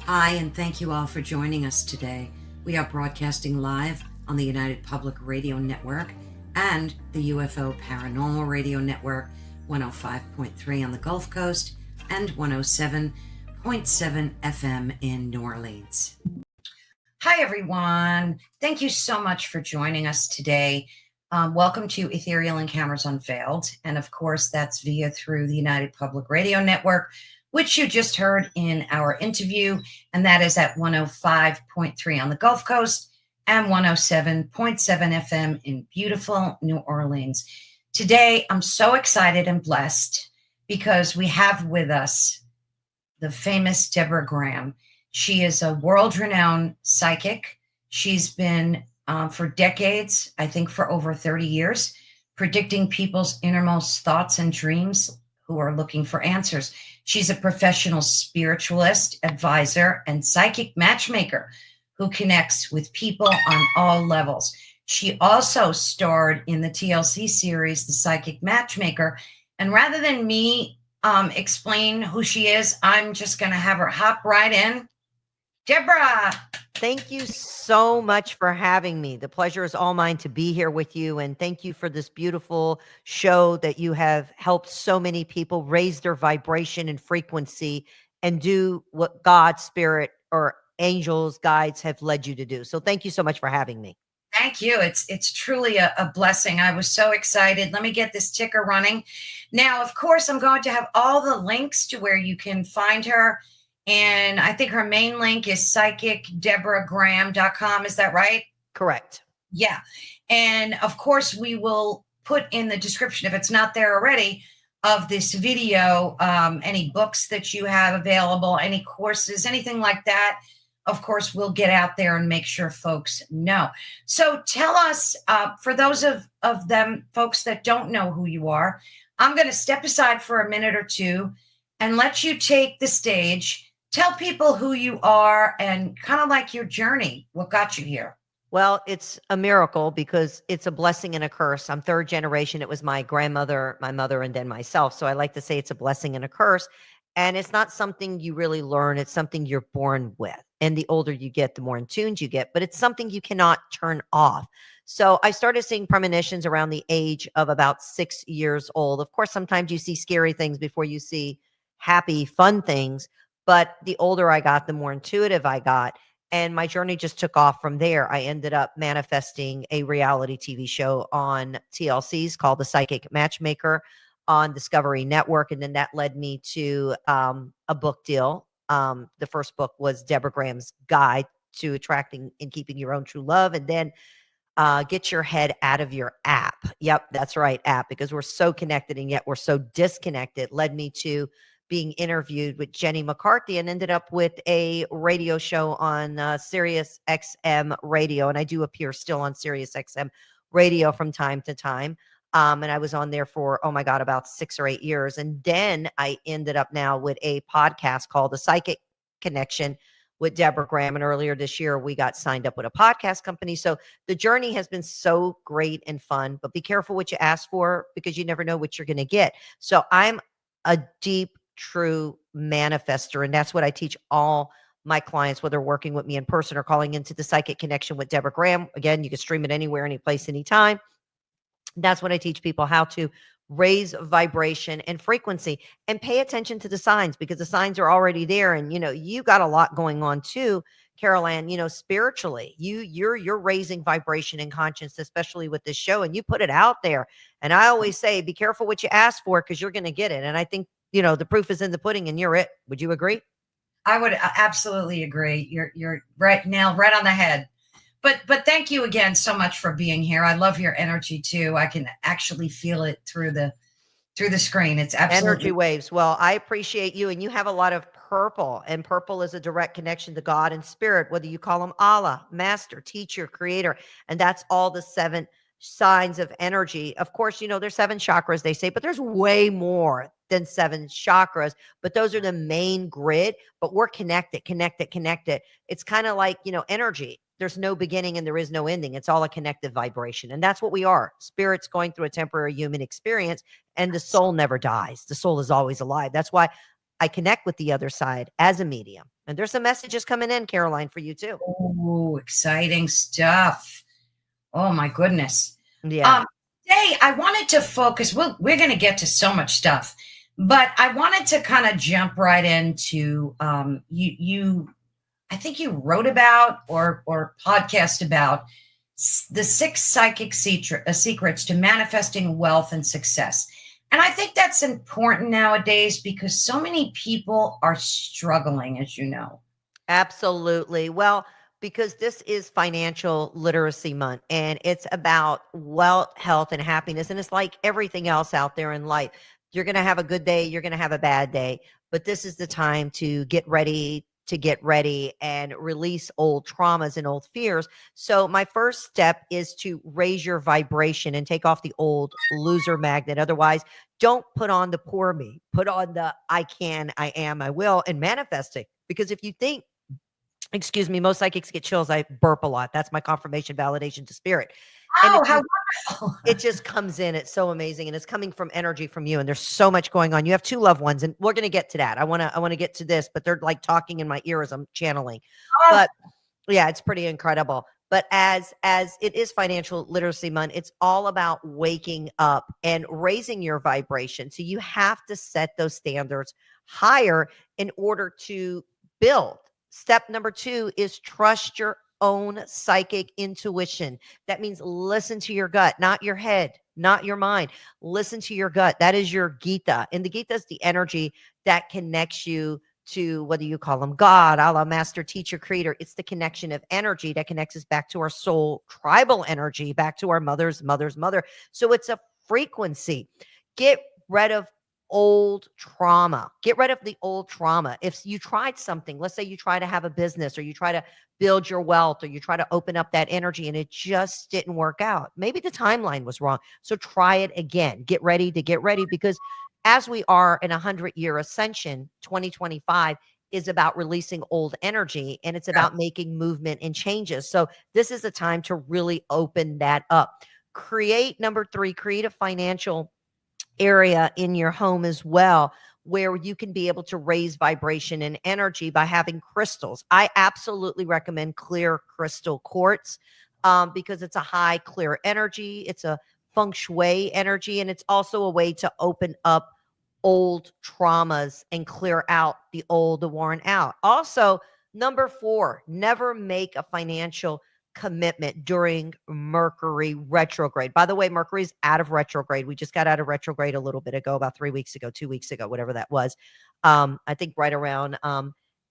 Hi, and thank you all for joining us today. We are broadcasting live on the United Public Radio Network and the UFO Paranormal Radio Network, 105.3 on the Gulf Coast and 107.7 FM in New Orleans. Hi, everyone. Thank you so much for joining us today. Welcome to Ethereal Encounters Unveiled. And of course, that's through the United Public Radio Network, which you just heard in our interview, and that is at 105.3 on the Gulf Coast and 107.7 FM in beautiful New Orleans. Today, I'm so excited and blessed because we have with us the famous Deborah Graham. She is a world-renowned psychic. She's been, for decades, I think for over 30 years, predicting people's innermost thoughts and dreams who are looking for answers. She's a professional spiritualist, advisor, and psychic matchmaker who connects with people on all levels. She also starred in the TLC series, The Psychic Matchmaker. And rather than me explain who she is, I'm just going to have her hop right in. Deborah. Thank you so much for having me. The pleasure is all mine to be here with you. And thank you for this beautiful show that you have helped so many people raise their vibration and frequency and do what God, spirit, or angels, guides have led you to do. So thank you so much for having me. Thank you. It's truly a blessing. I was so excited. Let me get this ticker running. Now, of course, I'm going to have all the links to where you can find her. And I think her main link is psychicdeborahgraham.com. Is that right? Correct. Yeah. And of course, we will put in the description, if it's not there already, of this video, any books that you have available, any courses, anything like that. Of course, we'll get out there and make sure folks know. So tell us, for those of them folks that don't know who you are, I'm going to step aside for a minute or two and let you take the stage. Tell people who you are and kind of like your journey, what got you here. Well, it's a miracle because it's a blessing and a curse. I'm third generation. It was my grandmother, my mother, and then myself. So I like to say it's a blessing and a curse. And it's not something you really learn. It's something you're born with. And the older you get, the more in tune you get. But it's something you cannot turn off. So I started seeing premonitions around the age of about 6 years old. Of course, sometimes you see scary things before you see happy, fun things. But the older I got, the more intuitive I got. And my journey just took off from there. I ended up manifesting a reality TV show on TLC's called The Psychic Matchmaker on Discovery Network. And then that led me to a book deal. The first book was Deborah Graham's Guide to Attracting and Keeping Your Own True Love. And then Get Your Head Out of Your App. Yep, that's right, app, because we're so connected and yet we're so disconnected. Led me to being interviewed with Jenny McCarthy and ended up with a radio show on SiriusXM radio. And I do appear still on SiriusXM radio from time to time. And I was on there for, oh my God, about 6 or 8 years. And then I ended up now with a podcast called The Psychic Connection with Deborah Graham. And earlier this year, we got signed up with a podcast company. So the journey has been so great and fun, but be careful what you ask for because you never know what you're going to get. So I'm a deep, true manifester. And that's what I teach all my clients, whether working with me in person or calling into the Psychic Connection with Deborah Graham. Again, you can stream it anywhere, any place, anytime. That's what I teach people, how to raise vibration and frequency and pay attention to the signs because the signs are already there. And, you got a lot going on too, Carol Ann, spiritually, you're raising vibration and conscience, especially with this show, and you put it out there. And I always say, be careful what you ask for because you're going to get it. And I think, the proof is in the pudding and you're it. Would you agree? I would absolutely agree. You're right now, right on the head. But thank you again so much for being here. I love your energy too. I can actually feel it through the screen. It's absolutely energy waves. Well, I appreciate you. And you have a lot of purple, and purple is a direct connection to God and spirit, whether you call them Allah, master, teacher, creator. And that's all the 7 signs of energy. Of course, there's 7 chakras, they say, but there's way more than 7 chakras, but those are the main grid, but we're connected. It's kind of like, energy. There's no beginning and there is no ending. It's all a connected vibration. And that's what we are. Spirit's going through a temporary human experience and the soul never dies. The soul is always alive. That's why I connect with the other side as a medium. And there's some messages coming in, Caroline, for you too. Oh, exciting stuff. Oh my goodness. Yeah. Today I wanted to focus. We're going to get to so much stuff, but I wanted to kind of jump right into you. I think you wrote about or podcast about the six psychic secrets to manifesting wealth and success. And I think that's important nowadays because so many people are struggling, as you know. Absolutely. Well, because this is financial literacy month and it's about wealth, health, and happiness. And it's like everything else out there in life. You're going to have a good day, you're going to have a bad day, but this is the time to get ready and release old traumas and old fears. So my first step is to raise your vibration and take off the old loser magnet. Otherwise, don't put on the poor me, put on the I can, I am, I will, and manifest it. Because if you think, excuse me, most psychics get chills. I burp a lot. That's my confirmation validation to spirit. And if Oh, how you, wonderful. it just comes in. It's so amazing. And it's coming from energy from you. And there's so much going on. You have two loved ones, and we're going to get to that. I want to get to this, but they're like talking in my ear as I'm channeling. Oh, But yeah, it's pretty incredible. But as it is financial literacy month, it's all about waking up and raising your vibration. So you have to set those standards higher in order to build. Step number 2 is trust your own psychic intuition. That means listen to your gut, not your head, not your mind. Listen to your gut. That is your Gita. And the Gita is the energy that connects you to, whether you call them God, Allah, master, teacher, creator. It's the connection of energy that connects us back to our soul, tribal energy, back to our mother's mother. So it's a frequency. Get rid of old trauma. Get rid of the old trauma. If you tried something, let's say you try to have a business or you try to build your wealth or you try to open up that energy and it just didn't work out. Maybe the timeline was wrong. So try it again. Get ready because as we are in 100-year ascension, 2025 is about releasing old energy and it's about making movement and changes. So this is a time to really open that up. Number 3, create a financial area in your home as well where you can be able to raise vibration and energy by having crystals. I absolutely recommend clear crystal quartz because it's a high clear energy. It's a feng shui energy, and it's also a way to open up old traumas and clear out the old, the worn out. Also, number 4, never make a financial commitment during Mercury retrograde. By the way, Mercury's out of retrograde. We just got out of retrograde a little bit ago, about 3 weeks ago, 2 weeks ago, whatever that was. I think right around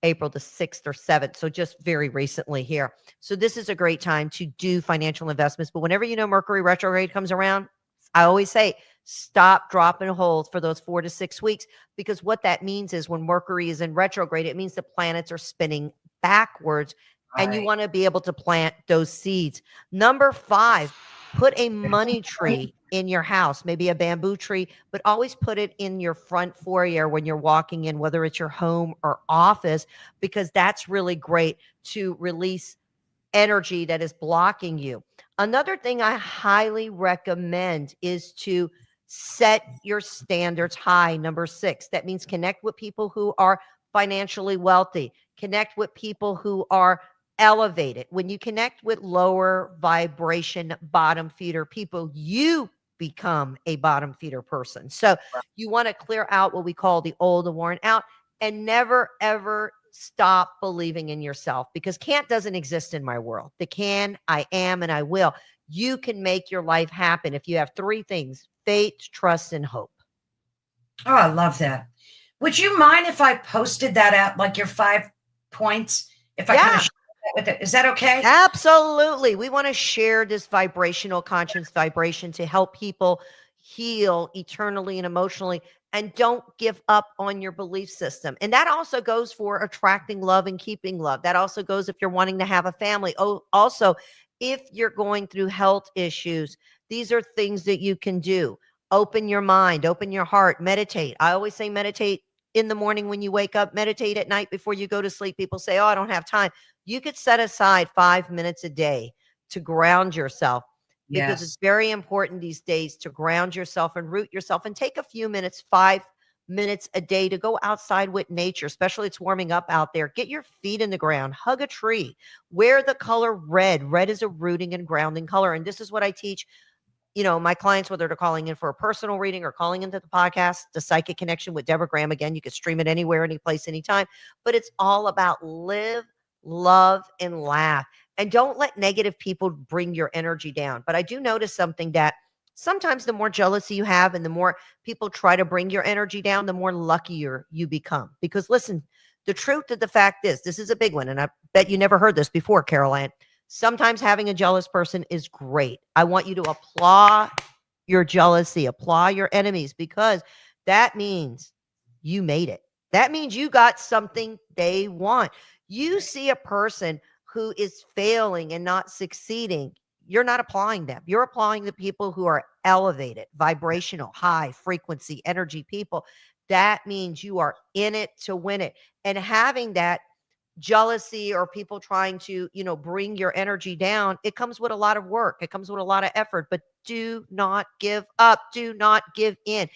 April the 6th or 7th. So just very recently here. So this is a great time to do financial investments. But whenever you know Mercury retrograde comes around, I always say, stop, drop, and hold for those 4 to 6 weeks, because what that means is when Mercury is in retrograde, it means the planets are spinning backwards. And you want to be able to plant those seeds. Number 5, put a money tree in your house, maybe a bamboo tree, but always put it in your front foyer when you're walking in, whether it's your home or office, because that's really great to release energy that is blocking you. Another thing I highly recommend is to set your standards high. Number 6, that means connect with people who are financially wealthy, connect with people who are elevated. When you connect with lower vibration bottom feeder people, you become a bottom feeder person. So you want to clear out what we call the old, the worn out, and never ever stop believing in yourself, because can't doesn't exist in my world. The can, I am, and I will. You can make your life happen if you have 3 things: faith, trust, and hope. Oh, I love that. Would you mind if I posted that out, like your 5 points? If I kind of share that with it, is that okay? Absolutely. We want to share this vibrational conscience vibration to help people heal eternally and emotionally, and don't give up on your belief system. And that also goes for attracting love and keeping love. That also goes if you're wanting to have a family. Oh, also, if you're going through health issues, these are things that you can do. Open your mind, open your heart, meditate. I always say meditate in the morning when you wake up, meditate at night before you go to sleep. People say, oh, I don't have time. You could set aside 5 minutes a day to ground yourself, because it's very important these days to ground yourself and root yourself, and take a few minutes, 5 minutes a day to go outside with nature, especially it's warming up out there. Get your feet in the ground, hug a tree, wear the color red. Red is a rooting and grounding color. And this is what I teach, my clients, whether they're calling in for a personal reading or calling into the podcast, the Psychic Connection with Deborah Graham. Again, you can stream it anywhere, anyplace, anytime, but it's all about live, love, and laugh. And don't let negative people bring your energy down. But I do notice something that sometimes the more jealousy you have and the more people try to bring your energy down, the more luckier you become. Because listen, the truth of the fact is, this is a big one. And I bet you never heard this before, Caroline. Sometimes having a jealous person is great. I want you to applaud your jealousy, applaud your enemies, because that means you made it. That means you got something they want. You see a person who is failing and not succeeding. You're not applying them. You're applying the people who are elevated, vibrational, high frequency, energy people. That means you are in it to win it. And having that jealousy or people trying to, bring your energy down, it comes with a lot of work. It comes with a lot of effort, but do not give up. Do not give in.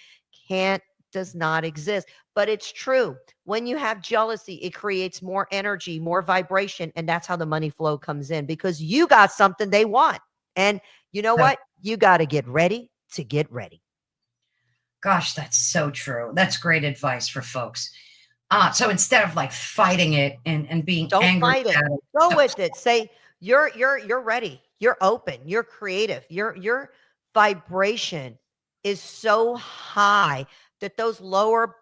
Can't does not exist, but it's true. When you have jealousy, it creates more energy, more vibration, and that's how the money flow comes in, because you got something they want. And you know what? You got to get ready to get ready. Gosh, that's so true. That's great advice for folks. So instead of like fighting it and being Don't angry fight it. about it, Go with it. Say you're ready. You're open. You're creative. Your vibration is so high that those lower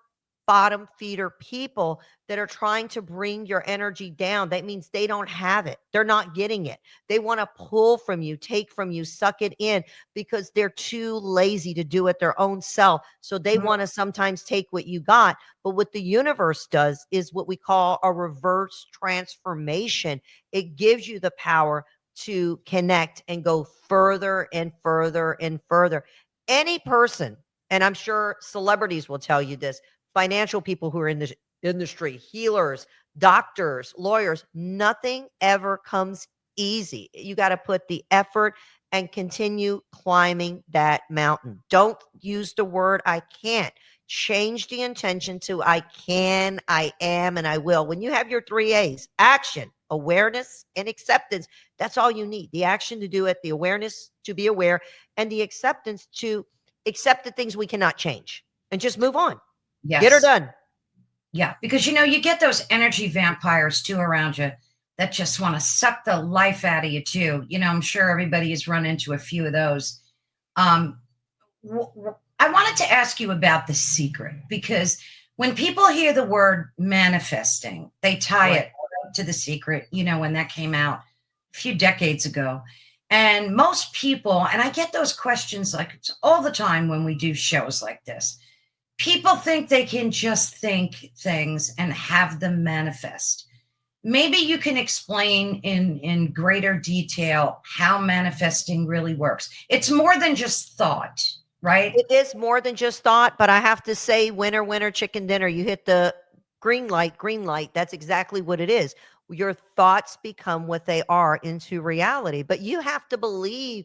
bottom feeder people that are trying to bring your energy down, that means they don't have it. They're not getting it. They want to pull from you, take from you, suck it in, because they're too lazy to do it their own self. So they want to sometimes take what you got. But what the universe does is what we call a reverse transformation. It gives you the power to connect and go further and further and further. Any person, and I'm sure celebrities will tell you this, financial people who are in the industry, healers, doctors, lawyers, nothing ever comes easy. You got to put the effort and continue climbing that mountain. Don't use the word I can't. Change the intention to I can, I am, and I will. When you have your 3 A's, action, awareness, and acceptance, that's all you need. The action to do it, the awareness to be aware, and the acceptance to accept the things we cannot change and just move on. Yes. Get her done. Yeah, because you get those energy vampires too around you that just want to suck the life out of you too. I'm sure everybody has run into a few of those. I wanted to ask you about The Secret, because when people hear the word manifesting, they tie it to The Secret, when that came out a few decades ago. And most people, and I get those questions like all the time when we do shows like this, people think they can just think things and have them manifest. Maybe you can explain in greater detail how manifesting really works. It's more than just thought, right? It is more than just thought, but I have to say, winner, winner, chicken dinner. You hit the green light, green light. That's exactly what it is. Your thoughts become what they are into reality, but you have to believe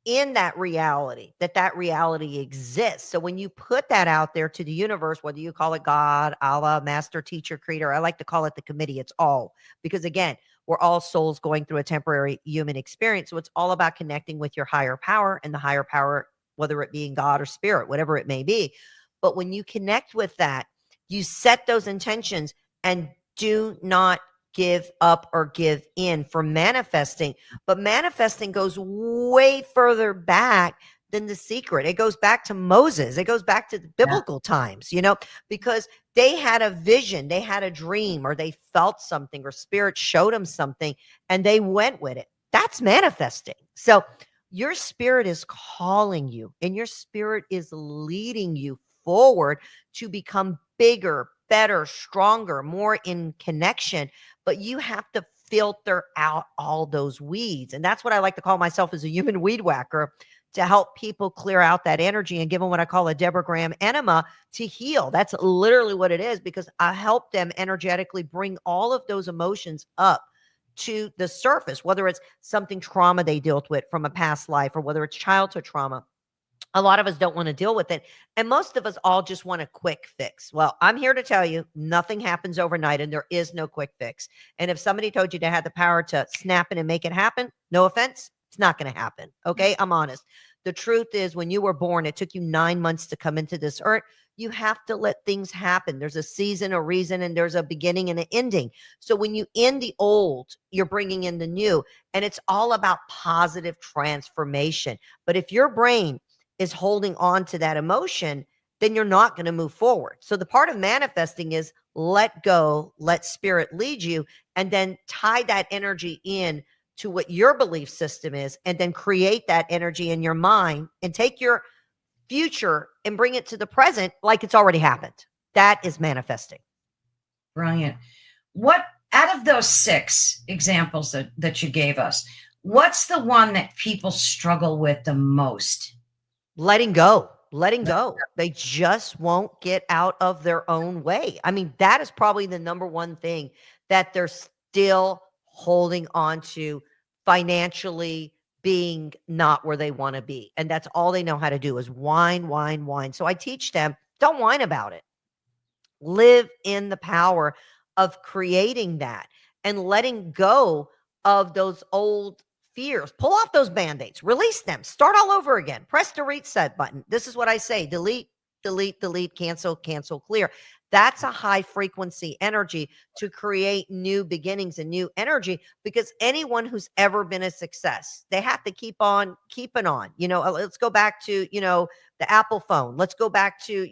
in that reality, that reality exists. So when you put that out there to the universe, whether you call it God, Allah, master, teacher, creator, I like to call it the committee. It's all, because again, we're all souls going through a temporary human experience. So it's all about connecting with your higher power, and the higher power, whether it be in God or spirit, whatever it may be. But when you connect with that, you set those intentions and do not give up or give in for manifesting. But manifesting goes way further back than The Secret. It goes back to Moses. It goes back to the biblical times, because they had a vision, they had a dream, or they felt something, or spirit showed them something, and they went with it. That's manifesting. So your spirit is calling you, and your spirit is leading you forward to become bigger, better, stronger, more in connection. But you have to filter out all those weeds. And that's what I like to call myself, as a human weed whacker, to help people clear out that energy and give them what I call a Deborah Graham enema to heal. That's literally what it is, because I help them energetically bring all of those emotions up to the surface, whether it's something trauma they dealt with from a past life, or whether it's childhood trauma. A lot of us don't want to deal with it. And most of us all just want a quick fix. Well, I'm here to tell you nothing happens overnight and there is no quick fix. And if somebody told you they had the power to snap it and make it happen, no offense, it's not going to happen. Okay. I'm honest. The truth is, when you were born, it took you 9 months to come into this earth. You have to let things happen. There's a season, a reason, and there's a beginning and an ending. So when you end the old, you're bringing in the new. And it's all about positive transformation. But if your brain is holding on to that emotion, then you're not going to move forward. So the part of manifesting is let go, let spirit lead you, and then tie that energy in to what your belief system is, and then create that energy in your mind and take your future and bring it to the present like it's already happened. That is manifesting. Brilliant. What, out of those 6 examples that you gave us, what's the one that people struggle with the most? Letting go. They just won't get out of their own way. I mean, that is probably the number one thing that they're still holding on to, financially being not where they want to be. And that's all they know how to do is whine. So I teach them, don't whine about it. Live in the power of creating that and letting go of those old fears. Pull off those band-aids, release them, start all over again. Press the reset button. This is what I say: delete, cancel, clear. That's a high frequency energy to create new beginnings and new energy, because anyone who's ever been a success, they have to keep on keeping on. Let's go back to, the Apple phone. Let's go back to,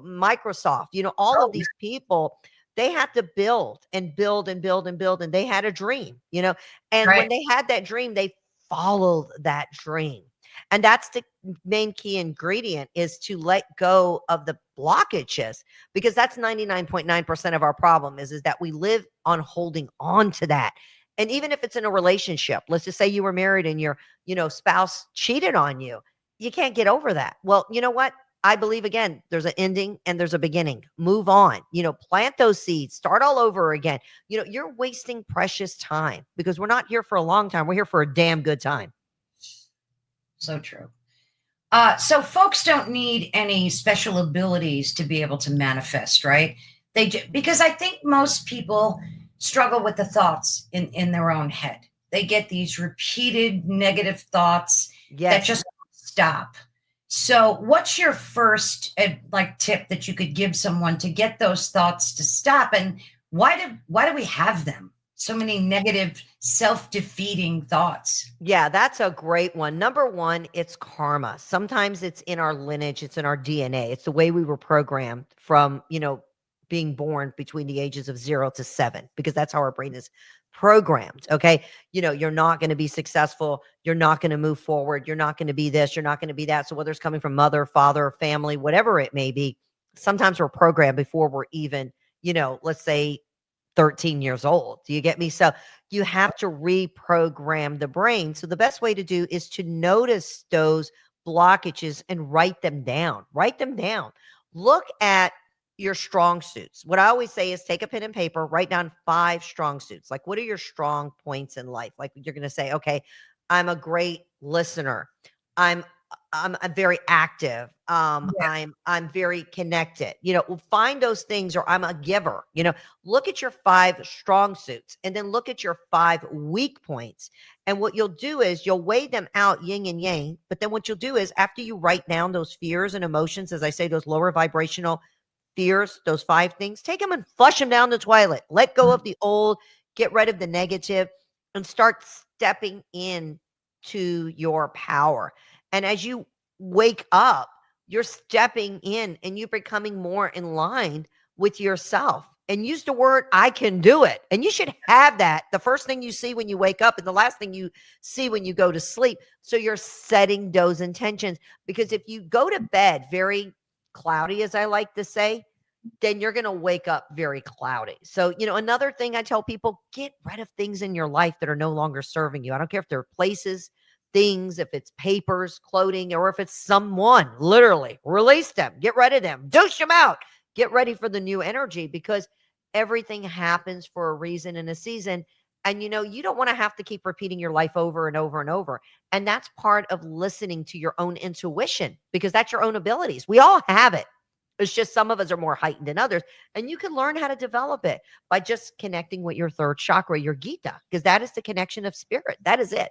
Microsoft, all of these people. They had to build and build and build and build. And they had a dream, and when they had that dream, they followed that dream. And that's the main key ingredient, is to let go of the blockages, because that's 99.9% of our problem is that we live on holding on to that. And even if it's in a relationship, let's just say you were married and your, spouse cheated on you. You can't get over that. Well, you know what? I believe, again, there's an ending and there's a beginning. Move on, plant those seeds, start all over again. You're wasting precious time, because we're not here for a long time. We're here for a damn good time. So true. So folks don't need any special abilities to be able to manifest, right? Because I think most people struggle with the thoughts in their own head. They get these repeated negative thoughts that just stop. So what's your first tip that you could give someone to get those thoughts to stop? And why do we have them? So many negative, self-defeating thoughts. Yeah, that's a great one. Number one, it's karma. Sometimes it's in our lineage. It's in our DNA. It's the way we were programmed from, being born between the ages of 0 to 7, because that's how our brain is programmed. Okay. You're not going to be successful. You're not going to move forward. You're not going to be this. You're not going to be that. So whether it's coming from mother, father, family, whatever it may be, sometimes we're programmed before we're even, let's say 13 years old. Do you get me? So you have to reprogram the brain. So the best way to do is to notice those blockages and write them down. Look at your strong suits. What I always say is take a pen and paper, write down 5 strong suits. Like, what are your strong points in life? Like, you're going to say, okay, I'm a great listener. I'm very active. I'm very connected. Find those things. Or I'm a giver. Look at your 5 strong suits and then look at your 5 weak points. And what you'll do is you'll weigh them out, yin and yang. But then what you'll do is, after you write down those fears and emotions, as I say, those lower vibrational fears, those 5 things, take them and flush them down the toilet. Let go of the old, get rid of the negative, and start stepping in to your power. And as you wake up, you're stepping in and you're becoming more in line with yourself. And use the word, I can do it. And you should have that the first thing you see when you wake up and the last thing you see when you go to sleep. So you're setting those intentions, because if you go to bed very cloudy, as I like to say, then you're going to wake up very cloudy. So, another thing I tell people, get rid of things in your life that are no longer serving you. I don't care if they're places, things, if it's papers, clothing, or if it's someone. Literally release them, get rid of them, douche them out, get ready for the new energy, because everything happens for a reason and a season. And you don't want to have to keep repeating your life over and over and over. And that's part of listening to your own intuition, because that's your own abilities. We all have it. It's just some of us are more heightened than others. And you can learn how to develop it by just connecting with your third chakra, your Gita, because that is the connection of spirit. That is it.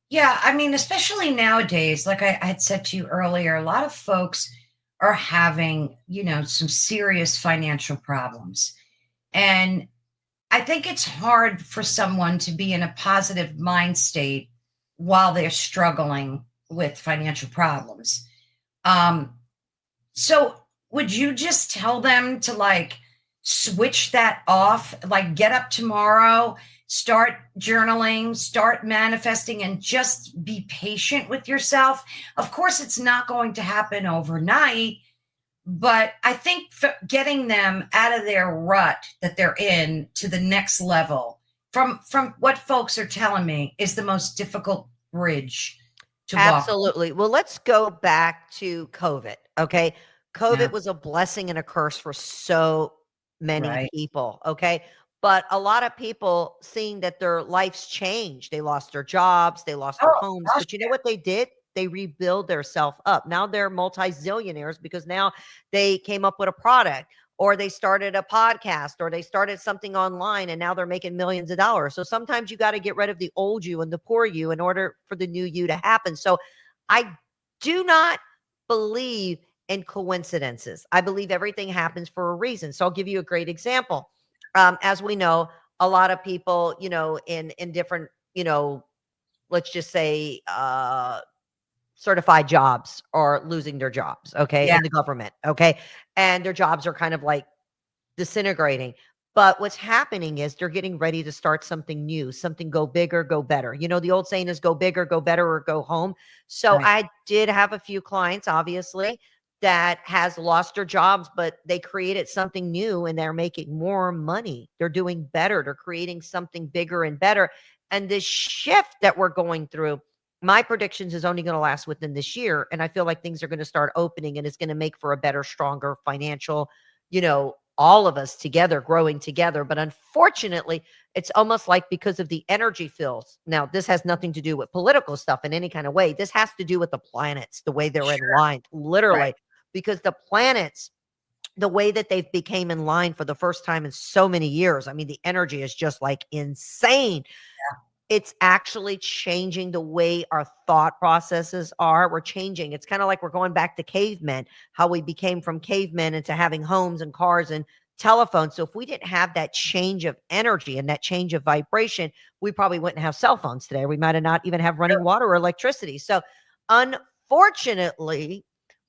Yeah, I mean, especially nowadays, like I had said to you earlier, a lot of folks are having, some serious financial problems. And I think it's hard for someone to be in a positive mind state while they're struggling with financial problems. So would you just tell them to switch that off, get up tomorrow, start journaling, start manifesting, and just be patient with yourself? Of course, it's not going to happen overnight, but I think getting them out of their rut that they're in to the next level, from what folks are telling me, is the most difficult bridge to walk. Absolutely. Well, let's go back to COVID. Okay. COVID Yeah. was a blessing and a curse for so many Right. people. Okay. But a lot of people seeing that their lives changed. They lost their jobs, they lost their Oh, homes. gosh, But you know what they did? They rebuild their self up. Now they're multi-zillionaires because now they came up with a product, or they started a podcast, or they started something online, and now they're making millions of dollars. So sometimes you got to get rid of the old you and the poor you in order for the new you to happen. So I do not believe in coincidences. I believe everything happens for a reason. So I'll give you a great example. As we know, a lot of people, in different, let's just say, certified jobs are losing their jobs, okay, yeah. in the government, okay, and their jobs are kind of like disintegrating. But what's happening is they're getting ready to start something new, something go bigger, go better. The old saying is go bigger, go better, or go home. So Right. I did have a few clients, obviously, that has lost their jobs, but they created something new and they're making more money. They're doing better. They're creating something bigger and better. And this shift that we're going through, my predictions is only going to last within this year. And I feel like things are going to start opening, and it's going to make for a better, stronger financial, all of us together, growing together. But unfortunately, it's almost like because of the energy fields. Now, this has nothing to do with political stuff in any kind of way. This has to do with the planets, the way they're in Sure. line, literally, Right. because the planets, the way that they've became in line for the first time in so many years. I mean, the energy is just like insane. It's actually changing the way our thought processes are. We're changing. It's kind of like we're going back to cavemen, how we became from cavemen into having homes and cars and telephones. So if we didn't have that change of energy and that change of vibration, we probably wouldn't have cell phones today. We might have not even have running water or electricity. So unfortunately,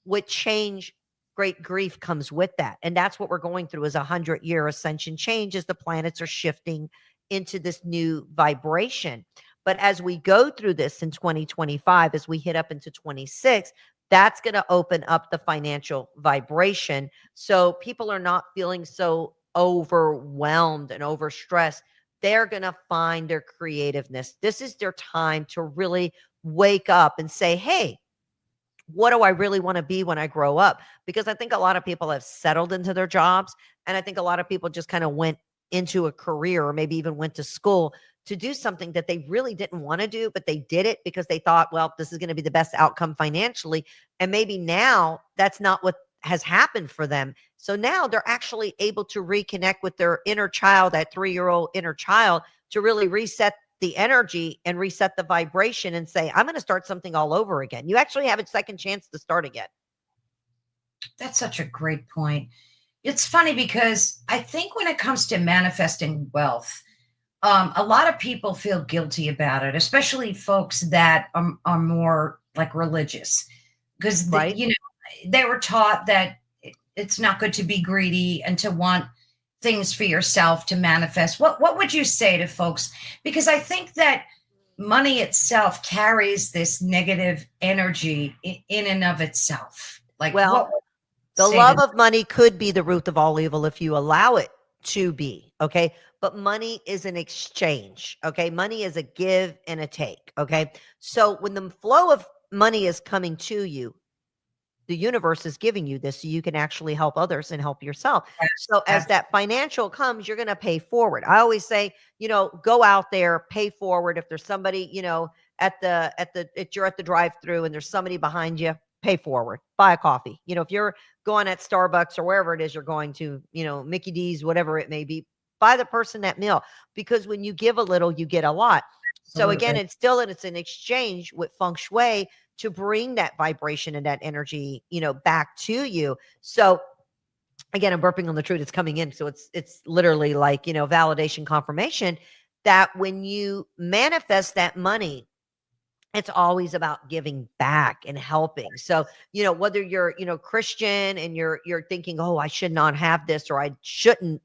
with change, great grief comes with that. And that's what we're going through, is 100-year ascension change as the planets are shifting into this new vibration. But as we go through this in 2025, as we hit up into 26, that's going to open up the financial vibration. So people are not feeling so overwhelmed and overstressed. They're going to find their creativeness. This is their time to really wake up and say, hey, what do I really want to be when I grow up? Because I think a lot of people have settled into their jobs. And I think a lot of people just kind of went into a career, or maybe even went to school to do something that they really didn't want to do, but they did it because they thought, well, this is going to be the best outcome financially. And maybe now that's not what has happened for them. So now they're actually able to reconnect with their inner child, that 3-year-old inner child, to really reset the energy and reset the vibration and say, I'm going to start something all over again. You actually have a second chance to start again. That's such a great point. It's funny because I think when it comes to manifesting wealth, a lot of people feel guilty about it, especially folks that are more like religious, because Right. they were taught that it's not good to be greedy and to want things for yourself to manifest. What would you say to folks? Because I think that money itself carries this negative energy in and of itself. Like, Well, what would the you say love to? of money could be the root of all evil if you allow it to be. Okay. But money is an exchange. Okay. Money is a give and a take. Okay. So when the flow of money is coming to you, the universe is giving you this so you can actually help others and help yourself. So as Ab- that financial comes, you're going to pay forward. I always say, go out there, pay forward. If there's somebody, if you're at the drive-through and there's somebody behind you, pay forward, buy a coffee. If you're going at Starbucks or wherever it is you're going to, Mickey D's, whatever it may be, buy the person that meal, because when you give a little, you get a lot. So again, Absolutely. it's an exchange with feng shui to bring that vibration and that energy, back to you. So again, I'm burping on the truth. It's coming in. So it's literally like, validation, confirmation that when you manifest that money, it's always about giving back and helping. So, whether you're, Christian and you're thinking, oh, I should not have this, or I shouldn't,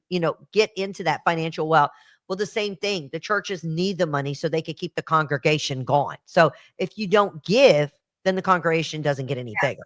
get into that financial wealth. Well, the same thing. The churches need the money so they can keep the congregation going. So if you don't give, then the congregation doesn't get any bigger,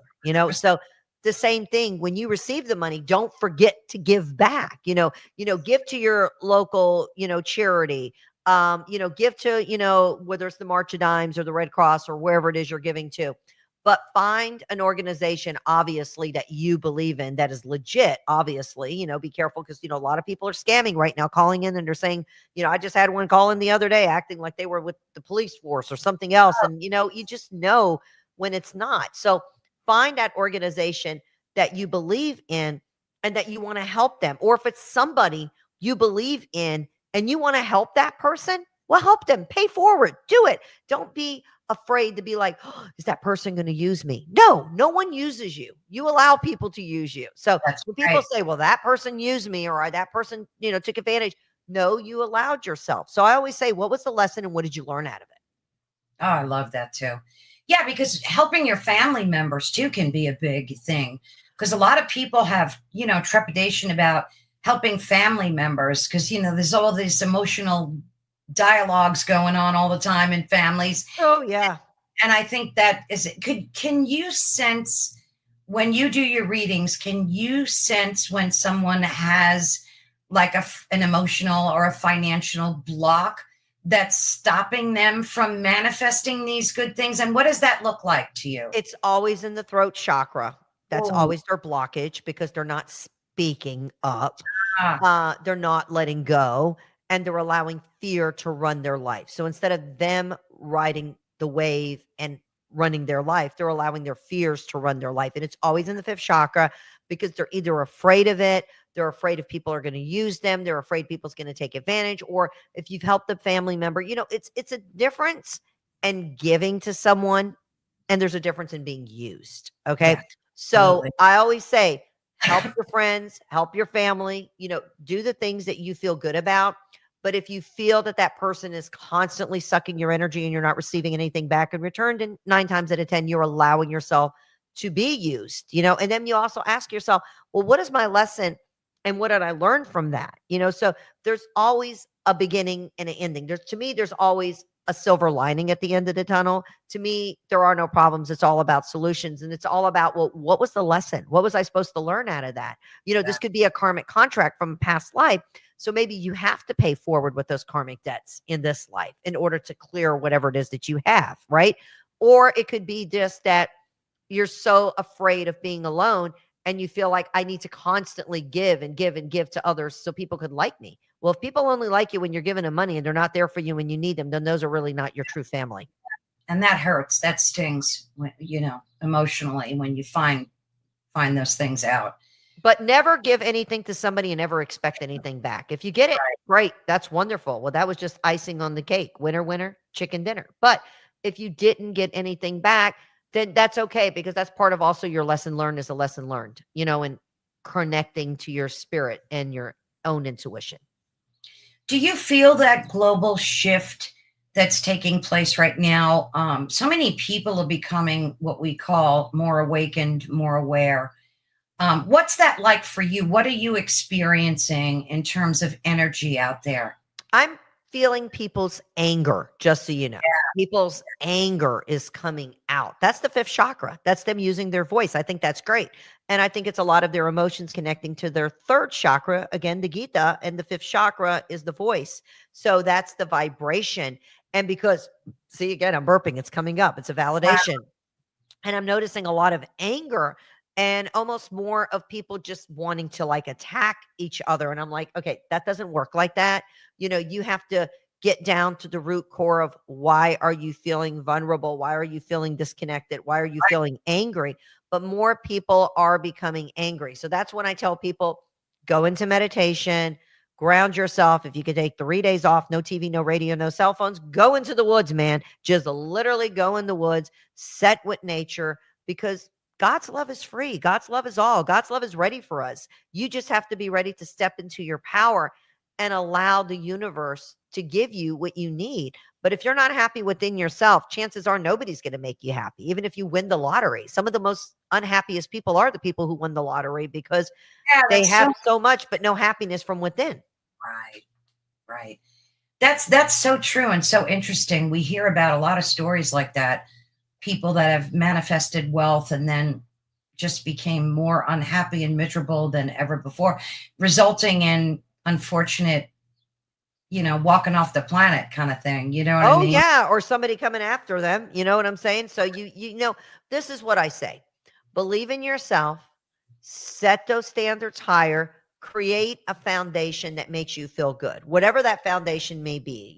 So the same thing when you receive the money, don't forget to give back, give to your local, charity, give to, whether it's the March of Dimes or the Red Cross or wherever it is you're giving to, but find an organization, obviously, that you believe in that is legit. Obviously, be careful because, a lot of people are scamming right now, calling in and they're saying, I just had one call in the other day acting like they were with the police force or something else. And, you just know when it's not. So find that organization that you believe in and that you want to help them. Or if it's somebody you believe in and you want to help that person, well, help them, pay forward, do it. Don't be afraid to be like, oh, is that person going to use me? No one uses you. You allow people to use you. So That's when people right. say, well, that person used me or that person, took advantage. No, you allowed yourself. So I always say, what was the lesson and what did you learn out of it? Oh, I love that too. Yeah, because helping your family members too can be a big thing. Because a lot of people have, trepidation about helping family members because, there's all these emotional dialogues going on all the time in families. Oh, yeah. And I think that can you sense when you do your readings, can you sense when someone has like an emotional or a financial block that's stopping them from manifesting these good things? And what does that look like to you? It's always in the throat chakra. That's Oh, always their blockage because they're not speaking up. ah, They're not letting go and they're allowing fear to run their life. So instead of them riding the wave and running their life, they're allowing their fears to run their life. And it's always in the fifth chakra because they're either afraid of it, they're afraid if people are going to use them, they're afraid people's going to take advantage, or if you've helped a family member, it's a difference in giving to someone and there's a difference in being used. Okay. yeah, So absolutely. I always say, help your friends, help your family, do the things that you feel good about. But if you feel that that person is constantly sucking your energy and you're not receiving anything back in return, then 9 times out of 10, you're allowing yourself to be used, and then you also ask yourself, well, what is my lesson? And what did I learn from that? So there's always a beginning and an ending. To me, there's always a silver lining at the end of the tunnel. To me, there are no problems. It's all about solutions. And it's all about, well, what was the lesson? What was I supposed to learn out of that? This could be a karmic contract from a past life. So maybe you have to pay forward with those karmic debts in this life in order to clear whatever it is that you have, right? Or it could be just that you're so afraid of being alone and you feel like I need to constantly give and give and give to others so people could like me. Well, if people only like you when you're giving them money and they're not there for you when you need them, then those are really not your true family. And that hurts. That stings, emotionally when you find those things out. But never give anything to somebody and never expect anything back. If you get it, great. That's wonderful. Well, that was just icing on the cake. Winner, winner, chicken dinner. But if you didn't get anything back, then that's okay because that's part of also your lesson learned is a lesson learned, and connecting to your spirit and your own intuition. Do you feel that global shift that's taking place right now? So many people are becoming what we call more awakened, more aware. What's that like for you? What are you experiencing in terms of energy out there? I'm feeling people's anger, just so you know. People's anger is coming out. That's the fifth chakra. That's them using their voice. I think that's great. And I think it's a lot of their emotions connecting to their third chakra, again, the Gita, and the fifth chakra is the voice. So that's the vibration. And because, see, again, I'm burping, it's coming up. It's a validation. And I'm noticing a lot of anger and almost more of people just wanting to like attack each other. And I'm like, okay, that doesn't work like that. You have to get down to the root core of why are you feeling vulnerable? Why are you feeling disconnected? Why are you feeling angry? But more people are becoming angry. So that's when I tell people go into meditation, ground yourself. If you could take 3 days off, no TV, no radio, no cell phones, go into the woods, man. Just literally go in the woods, set with nature, because God's love is free. God's love is all. God's love is ready for us. You just have to be ready to step into your power and allow the universe to give you what you need. But if you're not happy within yourself, chances are nobody's going to make you happy, even if you win the lottery. Some of the most unhappiest people are the people who win the lottery because Yeah, they that's have so so much, but no happiness from within. right. Right. That's so true and so interesting. We hear about a lot of stories like that. People that have manifested wealth and then just became more unhappy and miserable than ever before, resulting in unfortunate, walking off the planet kind of thing. You know what I Oh mean? yeah, or somebody coming after them, you know what I'm saying? So this is what I say. Believe in yourself, set those standards higher, create a foundation that makes you feel good. Whatever that foundation may be,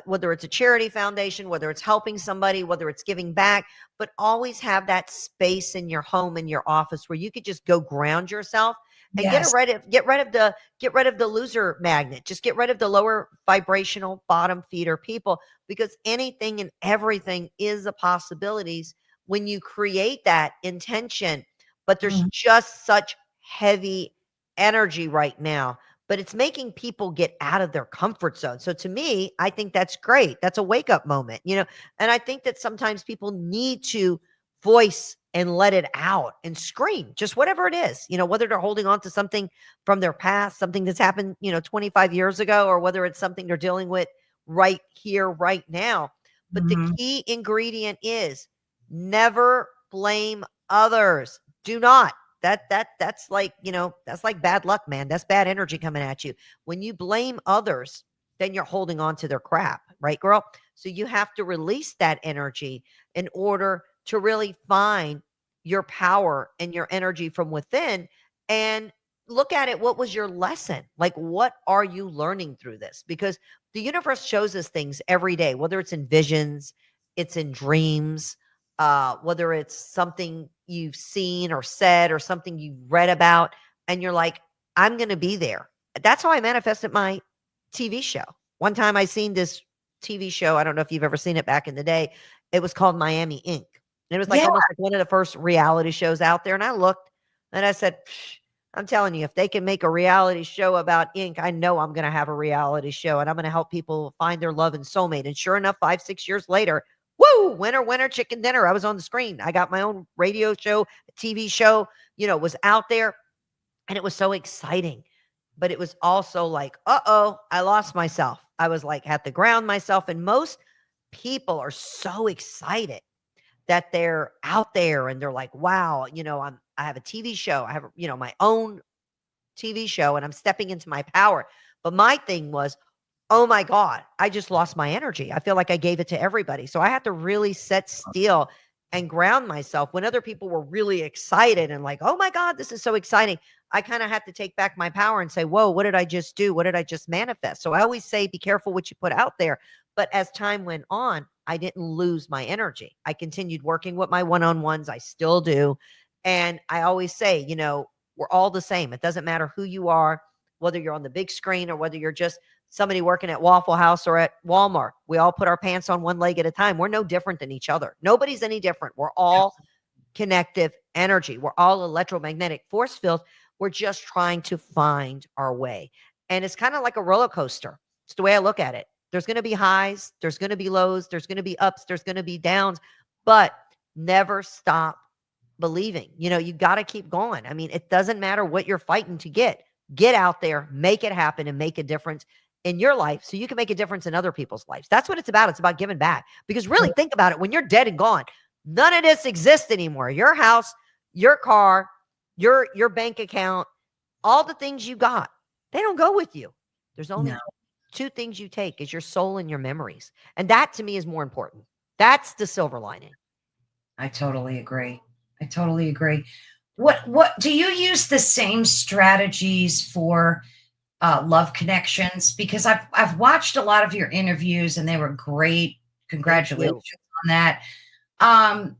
whether it's a charity foundation, whether it's helping somebody, whether it's giving back, but always have that space in your home, in your office where you could just go ground yourself and Yes. get rid of the loser magnet. Just get rid of the lower vibrational bottom feeder people, because anything and everything is a possibilities when you create that intention. But there's Mhm. just such heavy energy right now, but it's making people get out of their comfort zone. So to me, I think that's great. That's a wake up moment, and I think that sometimes people need to voice and let it out and scream, just whatever it is, whether they're holding on to something from their past, something that's happened, 25 years ago, or whether it's something they're dealing with right here, right now. But the Mhm. key ingredient is never blame others. Do not. That's like, that's like bad luck, man. That's bad energy coming at you. When you blame others, then you're holding on to their crap, right, girl? So you have to release that energy in order to really find your power and your energy from within and look at it. What was your lesson? Like, what are you learning through this? Because the universe shows us things every day, whether it's in visions, it's in dreams, whether it's something you've seen or said or something you read about, and you're like, I'm going to be there. That's how I manifested my TV show. One time I seen this TV show. I don't know if you've ever seen it back in the day. It was called Miami Ink. And it was like Yeah. almost like one of the first reality shows out there. And I looked and I said, I'm telling you, if they can make a reality show about ink, I know I'm going to have a reality show and I'm going to help people find their love and soulmate. And sure enough, 5, 6 years later, woo, winner, winner, chicken dinner. I was on the screen. I got my own radio show, TV show, was out there, and it was so exciting. But it was also like, uh-oh, I lost myself. I was like, had to ground myself. And most people are so excited that they're out there and they're like, wow, I have a TV show. I have, my own TV show and I'm stepping into my power. But my thing was, oh my God, I just lost my energy. I feel like I gave it to everybody. So I had to really set still and ground myself. When other people were really excited and like, oh my God, this is so exciting, I kind of had to take back my power and say, whoa, what did I just do? What did I just manifest? So I always say, be careful what you put out there. But as time went on, I didn't lose my energy. I continued working with my one-on-ones. I still do. And I always say, we're all the same. It doesn't matter who you are, whether you're on the big screen or whether you're just somebody working at Waffle House or at Walmart. We all put our pants on one leg at a time. We're no different than each other. Nobody's any different. We're all connective energy. We're all electromagnetic force fields. We're just trying to find our way. And it's kind of like a roller coaster. It's the way I look at it. There's going to be highs, there's going to be lows, there's going to be ups, there's going to be downs, but never stop believing. You got to keep going. I mean, it doesn't matter what you're fighting to get. Get out there, make it happen, and make a difference in your life so you can make a difference in other people's lives. That's what it's about. It's about giving back. Because really, think about it. When you're dead and gone, none of this exists anymore. Your house, your car, your bank account, all the things you got, they don't go with you. There's No. only two things you take is your soul and your memories. And that to me is more important. That's the silver lining. I totally agree. I totally agree. What do you use the same strategies for love connections? Because I've watched a lot of your interviews and they were great. Thank Congratulations you. on that. Um,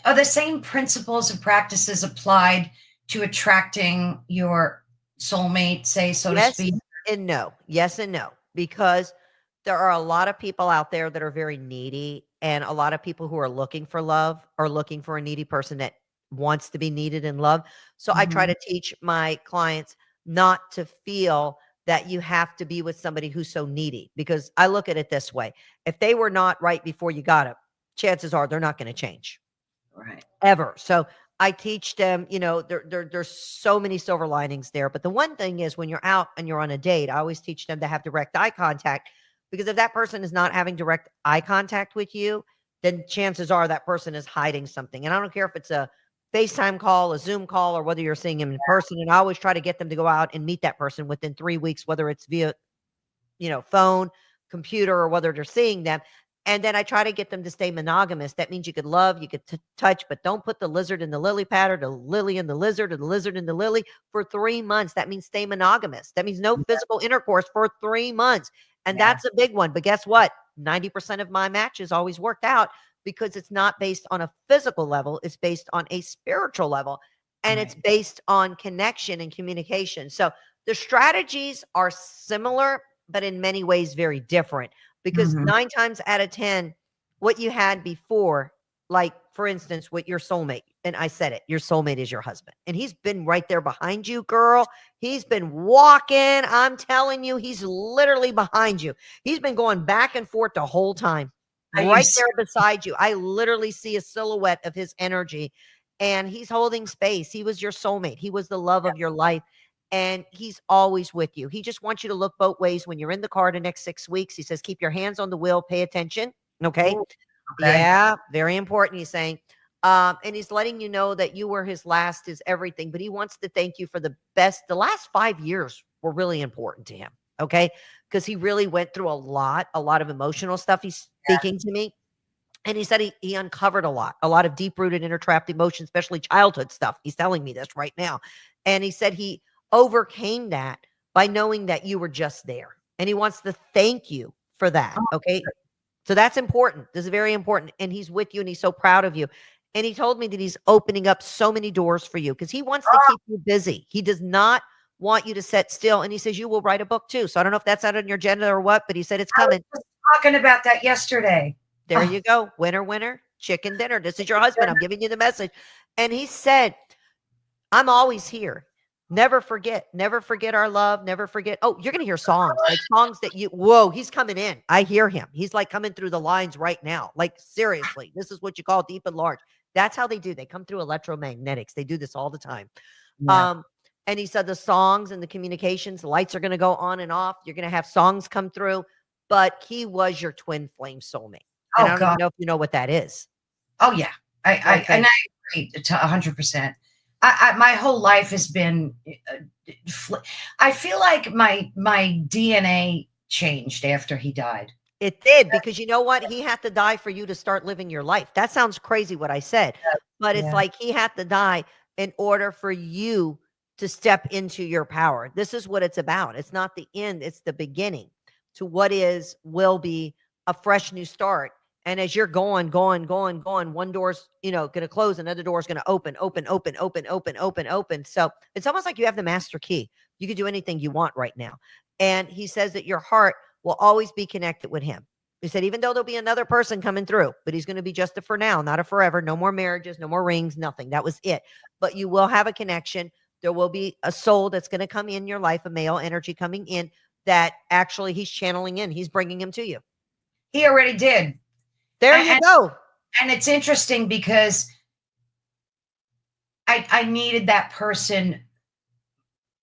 are the same principles and practices applied to attracting your soulmate, say, so to Yes speak? and no. Yes and no. Because there are a lot of people out there that are very needy, and a lot of people who are looking for love are looking for a needy person that wants to be needed and loved. So I try Mhm. to teach my clients not to feel that you have to be with somebody who's so needy, because I look at it this way. If they were not right before you got them, chances are they're not going to change Right. ever. So I teach them, there's so many silver linings there. But the one thing is, when you're out and you're on a date, I always teach them to have direct eye contact, because if that person is not having direct eye contact with you, then chances are that person is hiding something. And I don't care if it's a FaceTime call, a Zoom call, or whether you're seeing them in person. And I always try to get them to go out and meet that person within 3 weeks, whether it's via phone, computer, or whether they're seeing them. And then I try to get them to stay monogamous. That means you could love, you could touch, but don't put the lizard in the lily pad, or the lily in the lizard, or the lizard in the lily for 3 months. That means stay monogamous. That means no physical intercourse for 3 months. And Yeah. that's a big one. But guess what? 90% of my matches always worked out, because it's not based on a physical level, it's based on a spiritual level. And it's Right. based on connection and communication. So the strategies are similar, but in many ways very different, because Mhm. 9 times out of 10, what you had before, like, for instance, with your soulmate, and I said it, your soulmate is your husband, and he's been right there behind you, girl. He's been walking. I'm telling you, he's literally behind you. He's been going back and forth the whole time, Are you right there beside you. I literally see a silhouette of his energy, and he's holding space. He was your soulmate. He was the love of your life, and he's always with you. He just wants you to look both ways when you're in the car the next 6 weeks. He says, keep your hands on the wheel, pay attention. Okay. Ooh, okay. Yeah, very important. He's saying, and he's letting you know that you were his last, his everything, but he wants to thank you for the best. The last 5 years were really important to him. Okay. Because he really went through a lot of emotional stuff. He's speaking to me. And he said he uncovered a lot of deep rooted inner trapped emotions, especially childhood stuff. He's telling me this right now. And he said he overcame that by knowing that you were just there. And he wants to thank you for that. Oh, Okay. So that's important. This is very important. And he's with you and he's so proud of you. And he told me that he's opening up so many doors for you because he wants to oh, keep you busy. He does not want you to sit still. And he says you will write a book too. So I don't know if that's out on your agenda or what, but he said it's I was coming. just talking about that yesterday. There Oh, you go. Winner, winner, chicken dinner. This is your husband. I'm giving you the message. And he said, I'm always here. Never forget our love. Never forget. Oh, you're going to hear songs, like songs that whoa, he's coming in. I hear him. He's like coming through the lines right now. Like, seriously, this is what you call deep and large. That's how they do. They come through electromagnetics. They do this all the time. yeah. Um, and he said the songs and the communications, the lights are going to go on and off. You're going to have songs come through, but he was your twin flame soulmate. And I Oh don't God. even know if you know what that is. Oh yeah. And Okay. I agree to 100%. My whole life has been. I feel like my DNA changed after he died. It did, because you know what? He had to die for you to start living your life. That sounds crazy what I said, but it's Yeah. like he had to die in order for you to step into your power. This is what it's about. It's not the end, it's the beginning to what will be a fresh new start. And as you're going, one door's, going to close, another door's going to open, open, open, open, open, open, open. So it's almost like you have the master key. You can do anything you want right now. And he says that your heart will always be connected with him. He said, even though there'll be another person coming through, but he's going to be just a for now, not a forever. No more marriages, no more rings, nothing. That was it. But you will have a connection. There will be a soul that's going to come in your life, a male energy coming in that actually he's channeling in. He's bringing him to you. He already did. There you And, go. and it's interesting because I needed that person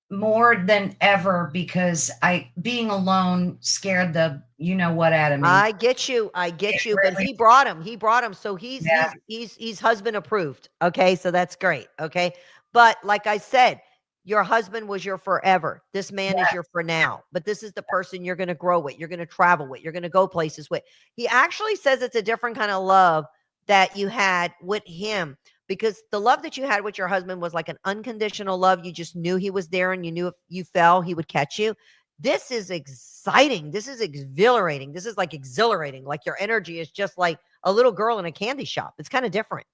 more than ever because being alone scared the you know what out of me. I get you. I get It you. But really, he brought him. He brought him. So he's yeah, he's he's he's husband approved. Okay. So that's great. Okay. But like I said, your husband was your forever. This man is yeah, your for now. But this is the person you're going to grow with. You're going to travel with. You're going to go places with. He actually says it's a different kind of love that you had with him, because the love that you had with your husband was like an unconditional love. You just knew he was there and you knew if you fell, he would catch you. This is exciting. This is exhilarating. This is like exhilarating. Like your energy is just like a little girl in a candy shop. It's kind of different.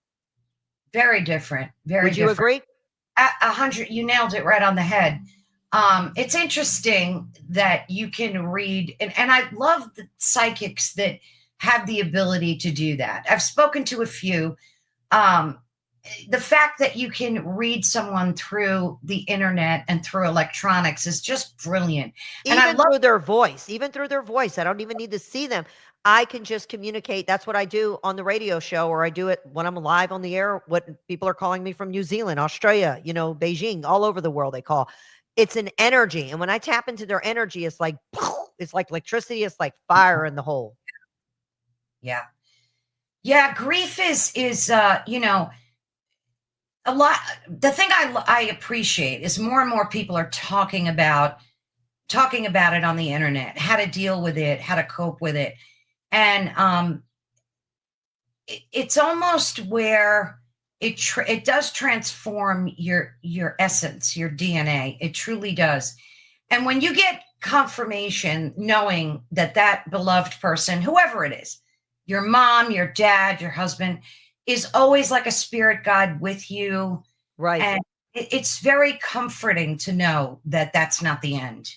Very different. Very Would you different. agree? 100, you nailed it right on the head. It's interesting that you can read, and I love the psychics that have the ability to do that. I've spoken to a few. The fact that you can read someone through the internet and through electronics is just brilliant. And I Even love through their voice, even through their voice. I don't even need to see them. I can just communicate. That's what I do on the radio show, or I do it when I'm live on the air. What people are calling me from New Zealand, Australia, Beijing, all over the world they call. It's an energy. And when I tap into their energy, it's like it's like electricity, it's like fire in the hole. Yeah. Yeah, grief is a lot. The thing I appreciate is more and more people are talking about it on the internet, how to deal with it, how to cope with it. And it's almost where it does transform your essence, your DNA. It truly does. And when you get confirmation, knowing that beloved person, whoever it is, your mom, your dad, your husband, is always like a spirit guide with you. Right. And it's very comforting to know that that's not the end.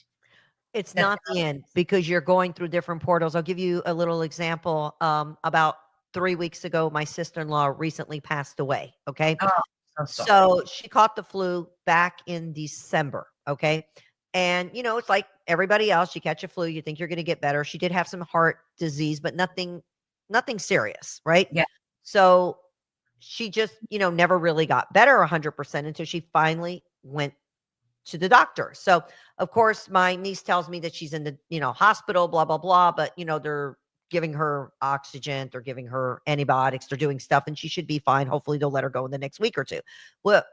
It's not the end, because you're going through different portals. I'll give you a little example. About 3 weeks ago, my sister-in-law recently passed away. Okay. Oh, So she caught the flu back in December. Okay. And, it's like everybody else. You catch a flu, you think you're going to get better. She did have some heart disease, but nothing serious. Right. Yeah. So she just, never really got better 100% until she finally went to the doctor. So, of course, my niece tells me that she's in the, hospital, blah, blah, blah. But, they're giving her oxygen, they're giving her antibiotics, they're doing stuff, and she should be fine. Hopefully they'll let her go in the next week or two. Well,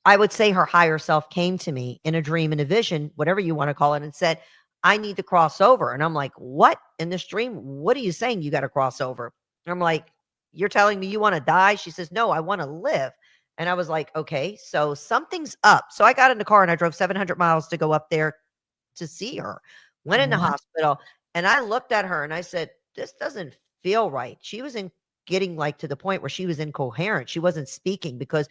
I would say her higher self came to me in a dream, in a vision, whatever you want to call it, and said, I need to cross over. And I'm like, what? In this dream, what are you saying you got to cross over? And I'm like, you're telling me you want to die? She says, no, I want to live. And I was like, okay, so something's up. So I got in the car and I drove 700 miles to go up there to see her. Went in the hospital, and I looked at her and I said, this doesn't feel right. She was getting like to the point where she was incoherent. She wasn't speaking because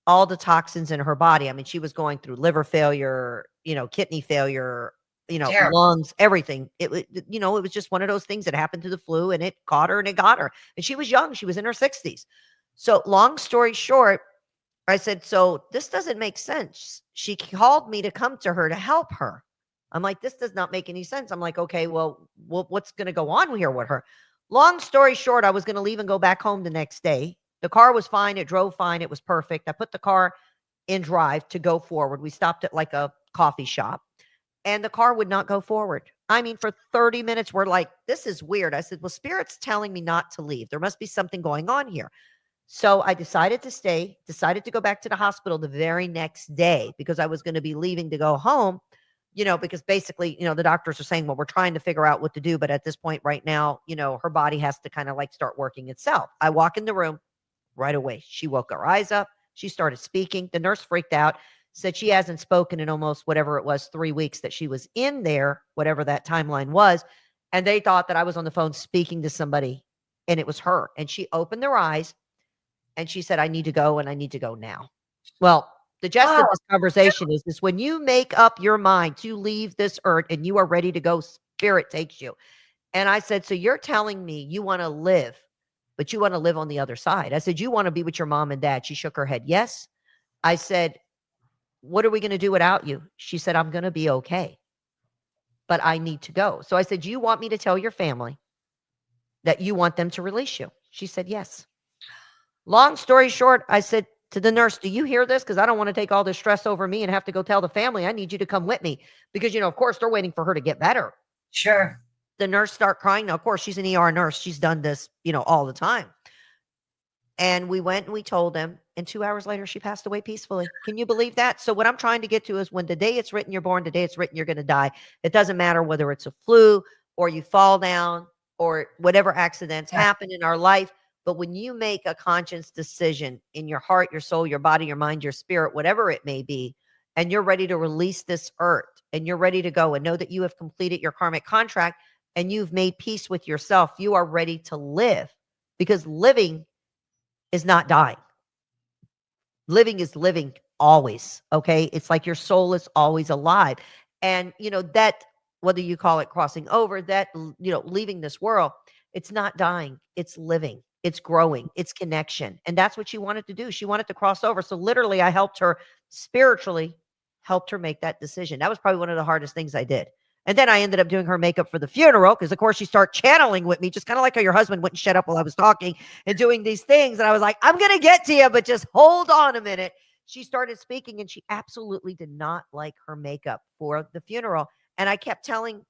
all the toxins in her body. I mean, she was going through liver failure, kidney failure, Terrible. lungs, everything. It was just one of those things that happened to the flu, and it caught her and it got her. And she was young. She was in her 60s. So long story short, I said, so this doesn't make sense. She called me to come to her to help her. I'm like, this does not make any sense. I'm like, okay, well what's going to go on here with her? Long story short, I was going to leave and go back home the next day. The car was fine. It drove fine. It was perfect. I put the car in drive to go forward. We stopped at like a coffee shop, and the car would not go forward. I mean, for 30 minutes, we're like, this is weird. I said, well, Spirit's telling me not to leave. There must be something going on here. So I decided to stay, decided to go back to the hospital the very next day, because I was going to be leaving to go home, because basically, the doctors are saying, well, we're trying to figure out what to do. But at this point right now, her body has to kind of like start working itself. I walk in the room right away. She woke her eyes up. She started speaking. The nurse freaked out, said she hasn't spoken in almost whatever it was, 3 weeks that she was in there, whatever that timeline was. And they thought that I was on the phone speaking to somebody, and it was her. And she opened her eyes. And she said, I need to go, and I need to go now. Well, the gist of this conversation is when you make up your mind to leave this earth and you are ready to go, Spirit takes you. And I said, so you're telling me you want to live, but you want to live on the other side. I said, you want to be with your mom and dad. She shook her head. Yes. I said, what are we going to do without you? She said, I'm going to be okay, but I need to go. So I said, you want me to tell your family that you want them to release you? She said, yes. Long story short, I said to the nurse, do you hear this? Because I don't want to take all this stress over me and have to go tell the family. I need you to come with me. Because, of course, they're waiting for her to get better. Sure. The nurse start crying. Now, of course, she's an ER nurse. She's done this, all the time. And we went and we told them. And 2 hours later, she passed away peacefully. Can you believe that? So what I'm trying to get to is when the day it's written, you're born, the day it's written, you're going to die. It doesn't matter whether it's a flu or you fall down or whatever accidents happen in our life. But when you make a conscious decision in your heart, your soul, your body, your mind, your spirit, whatever it may be, and you're ready to release this earth and you're ready to go and know that you have completed your karmic contract and you've made peace with yourself, you are ready to live, because living is not dying. Living is living always. Okay. It's like your soul is always alive. And, that, whether you call it crossing over, that, leaving this world, it's not dying, it's living, it's growing, it's connection. And that's what she wanted to do. She wanted to cross over. So literally, I helped her spiritually, helped her make that decision. That was probably one of the hardest things I did. And then I ended up doing her makeup for the funeral because, of course, she started channeling with me, just kind of like how your husband wouldn't shut up while I was talking and doing these things. And I was like, I'm going to get to you, but just hold on a minute. She started speaking and she absolutely did not like her makeup for the funeral. And I kept telling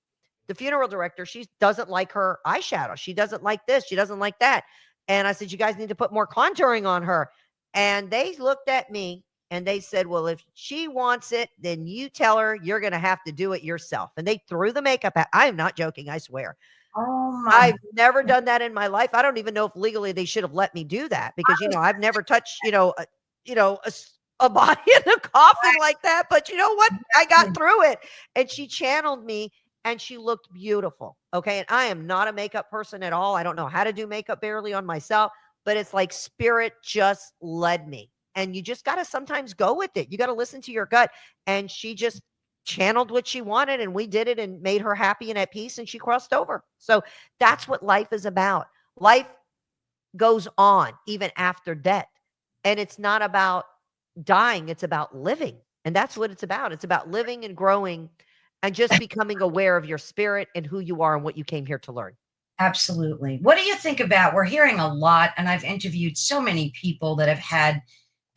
the funeral director, she doesn't like her eyeshadow. She doesn't like this. She doesn't like that. And I said, you guys need to put more contouring on her. And they looked at me and they said, well, if she wants it, then you tell her you're going to have to do it yourself. And they threw the makeup at. I am not joking. I swear. Oh my. I've never done that in my life. I don't even know if legally they should have let me do that because, I've never touched, a body in a coffin like that. But you know what? I got through it. And she channeled me and she looked beautiful. Okay. And I am not a makeup person at all. I don't know how to do makeup barely on myself, but it's like spirit just led me. And you just got to sometimes go with it. You got to listen to your gut. And she just channeled what she wanted and we did it and made her happy and at peace and she crossed over. So that's what life is about. Life goes on even after death. And it's not about dying. It's about living. And that's what it's about. It's about living and growing and just becoming aware of your spirit and who you are and what you came here to learn. Absolutely. What do you think about, we're hearing a lot, and I've interviewed so many people that have had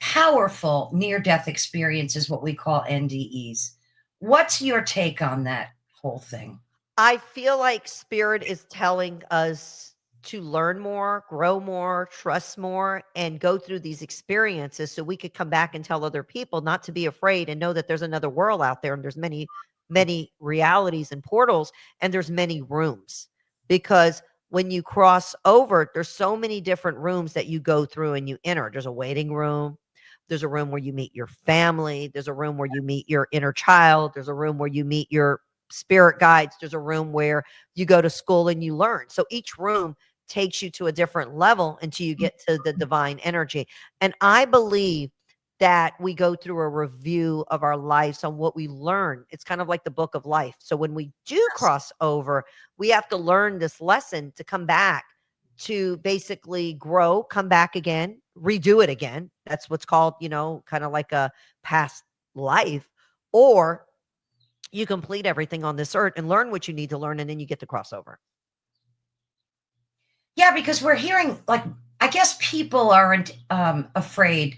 powerful near-death experiences, what we call NDEs. What's your take on that whole thing? I feel like spirit is telling us to learn more, grow more, trust more, and go through these experiences so we could come back and tell other people not to be afraid and know that there's another world out there and there's many, many realities and portals and there's many rooms. Because when you cross over, there's so many different rooms that you go through and you enter. There's a waiting room. There's a room where you meet your family. There's a room where you meet your inner child. There's a room where you meet your spirit guides. There's a room where you go to school and you learn. So each room takes you to a different level until you get to the divine energy. And I believe that we go through a review of our lives on what we learn. It's kind of like the book of life. So when we do cross over, we have to learn this lesson to come back to basically grow, come back again, redo it again. That's what's called, kind of like a past life. Or you complete everything on this earth and learn what you need to learn, and then you get to cross over. Yeah, because we're hearing, I guess people aren't afraid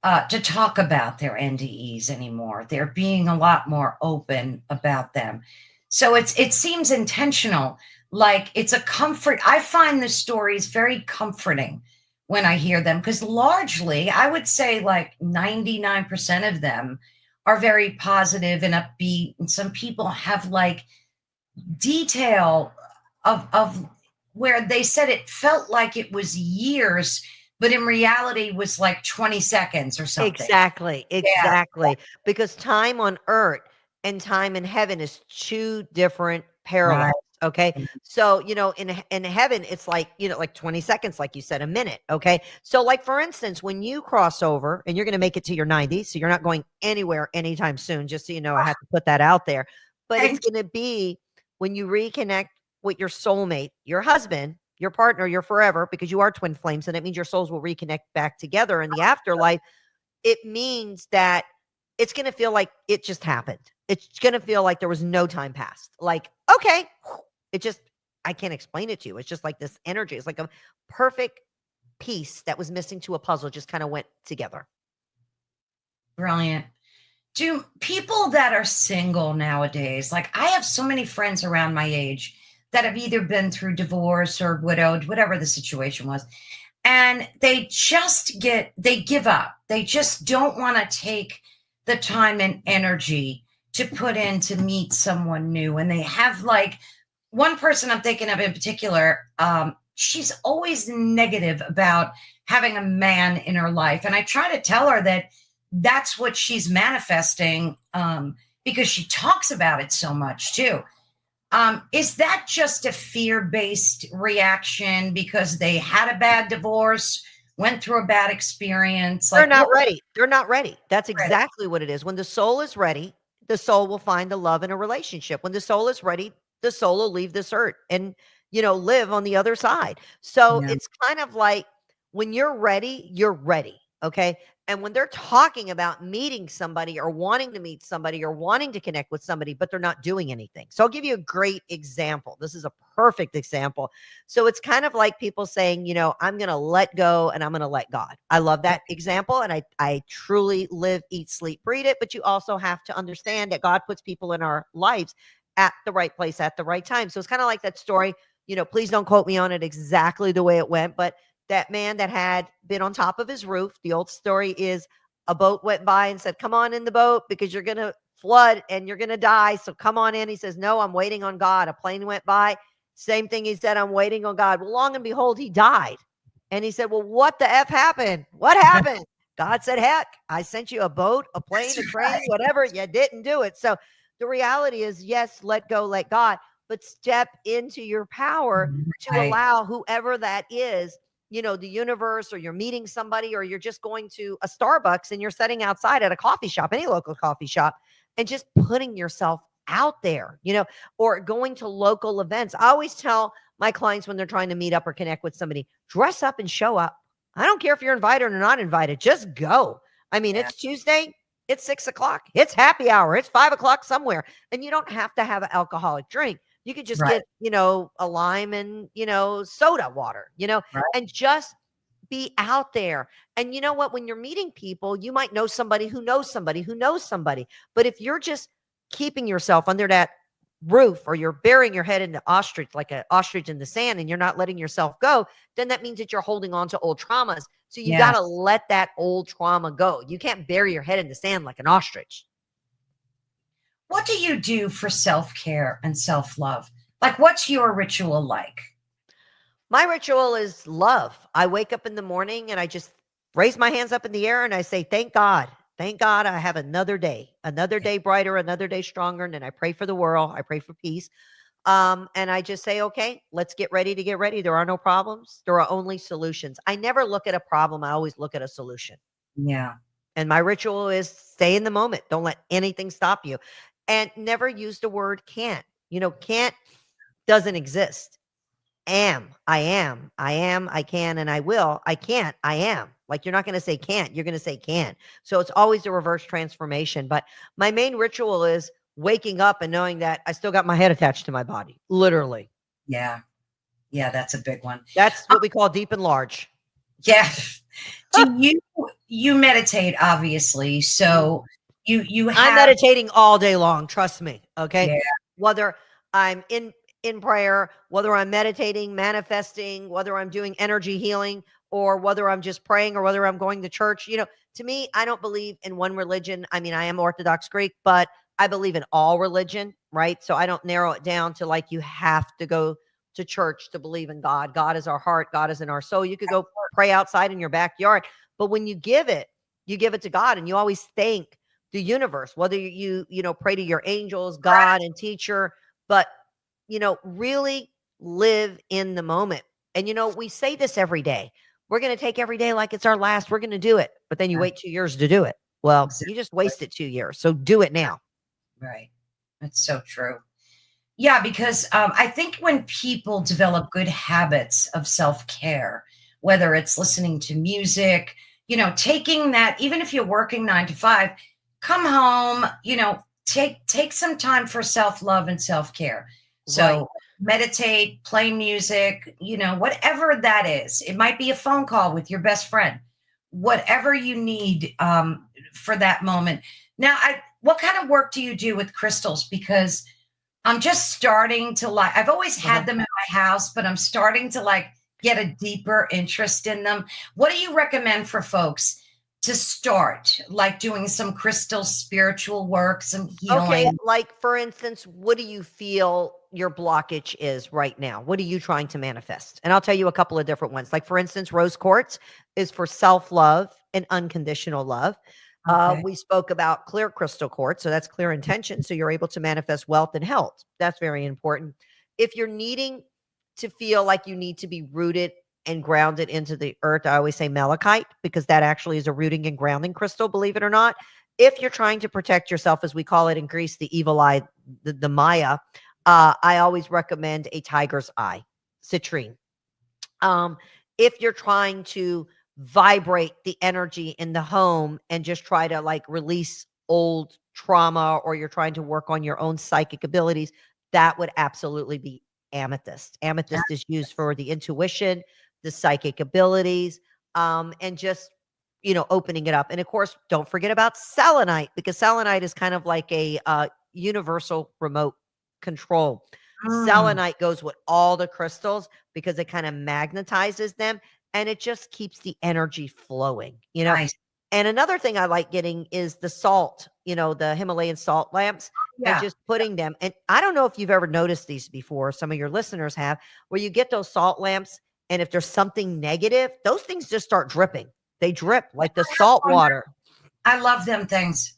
to talk about their NDEs anymore. They're being a lot more open about them. So it seems intentional. Like it's a comfort. I find the stories very comforting when I hear them, because largely I would say like 99% of them are very positive and upbeat. And some people have like detail of where they said it felt like it was years, but in reality was like 20 seconds or something. Exactly. Yeah. Because time on earth and time in heaven is two different parallels. Right. Okay. So, in heaven, it's like, like 20 seconds, like you said, a minute. Okay. So like, for instance, when you cross over and you're going to make it to your 90s, so you're not going anywhere anytime soon, just so you know, I have to put that out there, but it's going to be when you reconnect with your soulmate, your husband, your partner, your forever, because you are twin flames. And it means your souls will reconnect back together in the afterlife. It means that it's going to feel like it just happened. It's going to feel like there was no time passed. Like, okay, I can't explain it to you. It's just like this energy. It's like a perfect piece that was missing to a puzzle just kind of went together. Brilliant. Do people that are single nowadays, like I have so many friends around my age that have either been through divorce or widowed, whatever the situation was, and they give up. They just don't want to take the time and energy to put in to meet someone new. And they have like one person I'm thinking of in particular, she's always negative about having a man in her life. And I try to tell her that that's what she's manifesting, because she talks about it so much too. Is that just a fear-based reaction because they had a bad divorce, went through a bad experience? They're Like, not ready. They're not ready. That's ready. exactly what it is. When the soul is ready, the soul will find the love in a relationship. When the soul is ready, the soul will leave this earth and, live on the other side. So Yeah. it's kind of like when you're ready, you're ready. Okay. And when they're talking about meeting somebody or wanting to meet somebody or wanting to connect with somebody, but they're not doing anything. So I'll give you a great example. This is a perfect example. So it's kind of like people saying, I'm going to let go and I'm going to let God. I love that example. And I truly live, eat, sleep, breathe it. But you also have to understand that God puts people in our lives at the right place at the right time. So it's kind of like that story, please don't quote me on it exactly the way it went, but that man that had been on top of his roof, the old story is a boat went by and said, come on in the boat because you're going to flood and you're going to die. So come on in. He says, no, I'm waiting on God. A plane went by. Same thing. He said, I'm waiting on God. Well, long and behold, he died. And he said, well, what the F happened? What happened? God said, heck, I sent you a boat, a plane, a train, whatever. You didn't do it. So the reality is, yes, let go, let God, but step into your power to allow whoever that is, the universe, or you're meeting somebody, or you're just going to a Starbucks and you're sitting outside at a coffee shop, any local coffee shop, and just putting yourself out there, or going to local events. I always tell my clients when they're trying to meet up or connect with somebody, dress up and show up. I don't care if you're invited or not invited, just go. I mean, it's Tuesday, it's 6:00, it's happy hour, it's 5:00 somewhere. And you don't have to have an alcoholic drink. You could just get, a lime and, soda water, and just be out there. And you know what? When you're meeting people, you might know somebody who knows somebody who knows somebody. But if you're just keeping yourself under that roof, or you're burying your head in the ostrich, like an ostrich in the sand, and you're not letting yourself go, then that means that you're holding on to old traumas. So you got to let that old trauma go. You can't bury your head in the sand like an ostrich. What do you do for self-care and self-love? Like, what's your ritual like? My ritual is love. I wake up in the morning and I just raise my hands up in the air and I say, thank God. Thank God I have another day brighter, another day stronger. And then I pray for the world. I pray for peace. And I just say, okay, let's get ready to get ready. There are no problems. There are only solutions. I never look at a problem. I always look at a solution. Yeah. And my ritual is stay in the moment. Don't let anything stop you. And never use the word can't. Can't doesn't exist. I am, I can, and I will. I can't, I am. Like, you're not going to say can't, you're going to say can. So it's always a reverse transformation. But my main ritual is waking up and knowing that I still got my head attached to my body, literally. Yeah. Yeah, that's a big one. That's what we call deep and large. Yeah. Do you meditate, obviously? So you have, I'm meditating all day long, trust me. Okay. Yeah. Whether I'm in prayer, whether I'm meditating, manifesting, whether I'm doing energy healing, or whether I'm just praying, or whether I'm going to church. To me, I don't believe in one religion. I mean, I am Orthodox Greek, but I believe in all religion, right? So I don't narrow it down to like, you have to go to church to believe in God. God is our heart. God is in our soul. You could go pray outside in your backyard, but when you give it to God, and you always thank the universe, whether you pray to your angels, God, and teacher, but really live in the moment. And, we say this every day. We're going to take every day like it's our last. We're going to do it. But then you wait 2 years to do it. Well, you just wasted 2 years. So do it now. Right. That's so true. Yeah, because I think when people develop good habits of self-care, whether it's listening to music, taking that, even if you're working 9 to 5, come home, take some time for self-love and self-care. So meditate, play music, whatever that is. It might be a phone call with your best friend, whatever you need for that moment. Now, what kind of work do you do with crystals? Because I'm just starting to I've always had them in my house, but I'm starting to get a deeper interest in them. What do you recommend for folks to start, like doing some crystal spiritual work, some Okay, healing? like for instance, what do you feel your blockage is right now? What are you trying to manifest? And I'll tell you a couple of different ones. Like for instance, rose quartz is for self-love and unconditional love. Okay. We spoke about clear crystal quartz, so that's clear intention. So you're able to manifest wealth and health. That's very important. If you're needing to feel like you need to be rooted and grounded into the earth, I always say malachite because that actually is a rooting and grounding crystal, believe it or not. If you're trying to protect yourself, as we call it in Greece, the evil eye, the Maya, I always recommend a tiger's eye, citrine. Um, if you're trying to vibrate the energy in the home and just try to like release old trauma, or you're trying to work on your own psychic abilities, that would absolutely be amethyst. Amethyst is used for the intuition, the psychic abilities, and just opening it up. And of course, don't forget about selenite, because selenite is kind of like a universal remote control. Mm, Selenite goes with all the crystals because it kind of magnetizes them, and it just keeps the energy flowing. nice. And another thing I like getting is the salt, the Himalayan salt lamps, and Yeah. just putting them. And I don't know if you've ever noticed these before. Some of your listeners have, where you get those salt lamps, and if there's something negative, those things just start dripping. They drip like the salt water. I love them things.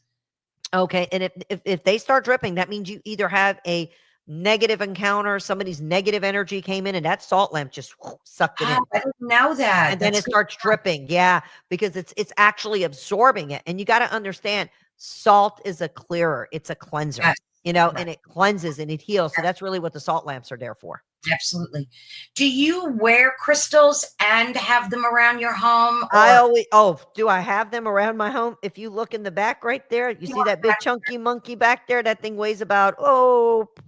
Okay. And if they start dripping, that means you either have a negative encounter, somebody's negative energy came in, and that salt lamp just sucked it Oh, in. I didn't know that. And then That's it good. starts dripping. Yeah, because it's actually absorbing it. And you got to understand, salt is a clearer, it's a cleanser, Yes. Right. and it cleanses and it heals. So Yes, that's really what the salt lamps are there for. absolutely. Do you wear crystals and have them around your home, or Do I have them around my home? If you look in the back right there, you see that big chunky monkey back there? That thing weighs about,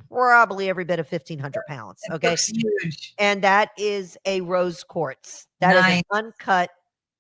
probably every bit of 1,500 pounds. it Okay. looks huge? And that is a rose quartz. That is an Nice. uncut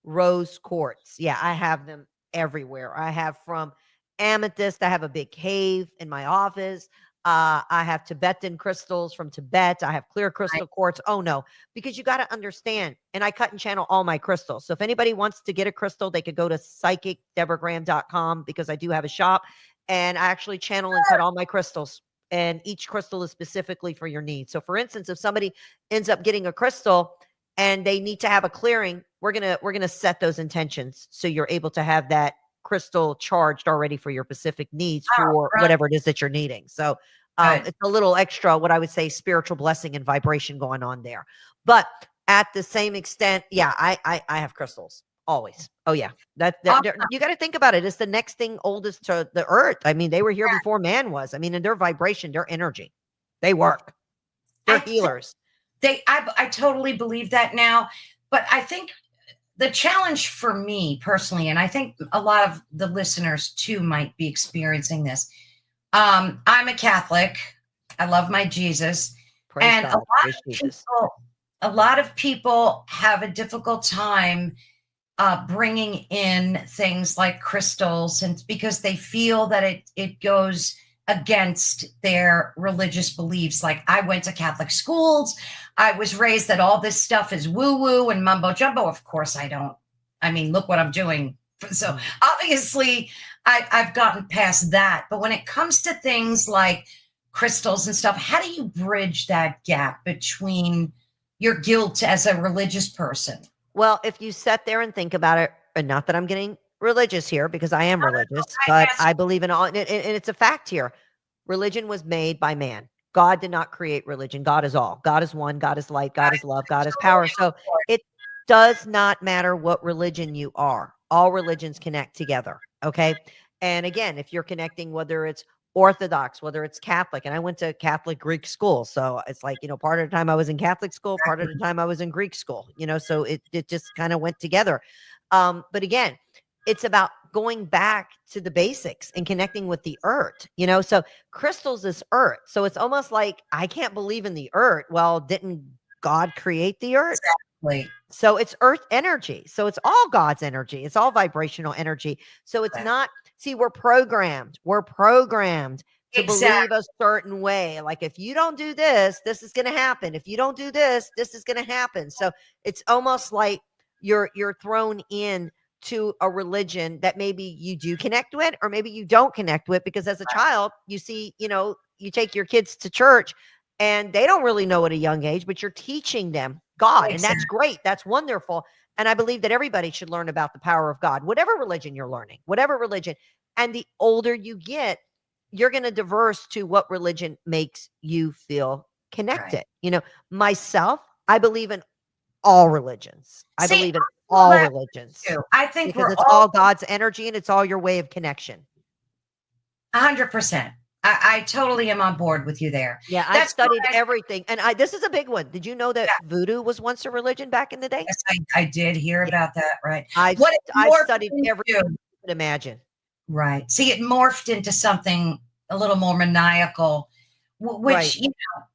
rose quartz. Yeah, I have them everywhere. I have from amethyst. I have a big cave in my office. I have Tibetan crystals from Tibet. I have clear Nice. crystal quartz. Oh no, because you got to understand, and I cut and channel all my crystals. So if anybody wants to get a crystal, they could go to psychicdeborahgraham.com, because I do have a shop, and I actually channel and cut all my crystals. And each crystal is specifically for your needs. So for instance, if somebody ends up getting a crystal and they need to have a clearing, we're gonna set those intentions so you're able to have that crystal charged already for your specific needs Oh, for right. whatever it is that you're needing. So Good. it's a little extra, what I would say, spiritual blessing and vibration going on there. But at the same extent, yeah, I have crystals always. Oh yeah, Awesome. you got to think about it. It's the next thing oldest to the earth. I mean, they were here before man was. I mean, and their vibration, their energy, they work. They're I think healers. I totally believe that now, but I think the challenge for me personally, and I think a lot of the listeners too might be experiencing this. I'm a Catholic. I love my Jesus, Praise and God. Praise Jesus. a lot of people have a difficult time bringing in things like crystals, and because they feel that it goes against their religious beliefs. Like, I went to Catholic schools. I was raised that all this stuff is woo woo and mumbo jumbo. Of course, I don't. I mean, look what I'm doing. So obviously, I've gotten past that. But when it comes to things like crystals and stuff, how do you bridge that gap between your guilt as a religious person? Well, if you sit there and think about it, and not that I'm getting religious here, because I am religious, I but ask, I believe in all, and it's a fact here. Religion was made by man. God did not create religion. God is all. God is one. God is light. God is love. God is power. So it does not matter what religion you are. All religions connect together. Okay. And again, if you're connecting, whether it's Orthodox, whether it's Catholic, and I went to Catholic Greek school. So it's like, part of the time I was in Catholic school, part of the time I was in Greek school, so it just kind of went together. But again, it's about going back to the basics and connecting with the earth. So crystals is earth. So it's almost like, I can't believe in the earth. Well, didn't God create the earth? exactly. So it's earth energy. So it's all God's energy. It's all vibrational energy. So it's not, see, we're programmed. We're programmed to Exactly. believe a certain way. Like, if you don't do this, this is going to happen. If you don't do this, this is going to happen. So it's almost like you're thrown in to a religion that maybe you do connect with, or maybe you don't connect with, because as a child, you see, you take your kids to church and they don't really know at a young age, but you're teaching them God. And that's Exactly. great. That's wonderful. And I believe that everybody should learn about the power of God, whatever religion you're learning, whatever religion. And the older you get, you're going to diverse to what religion makes you feel connected. Right. Myself, I believe in all religions. I See, I believe in feel all that religions too. I think because we're it's all all God's energy and it's all your way of connection. 100%. I totally am on board with you there. Yeah, I've That's why studied everything. And this is a big one. Did you know that yeah, voodoo was once a religion back in the day? yes, I did hear Yeah. about that, right. I've What it I've morphed studied everything into you could imagine. right. See, it morphed into something a little more maniacal, Right. which,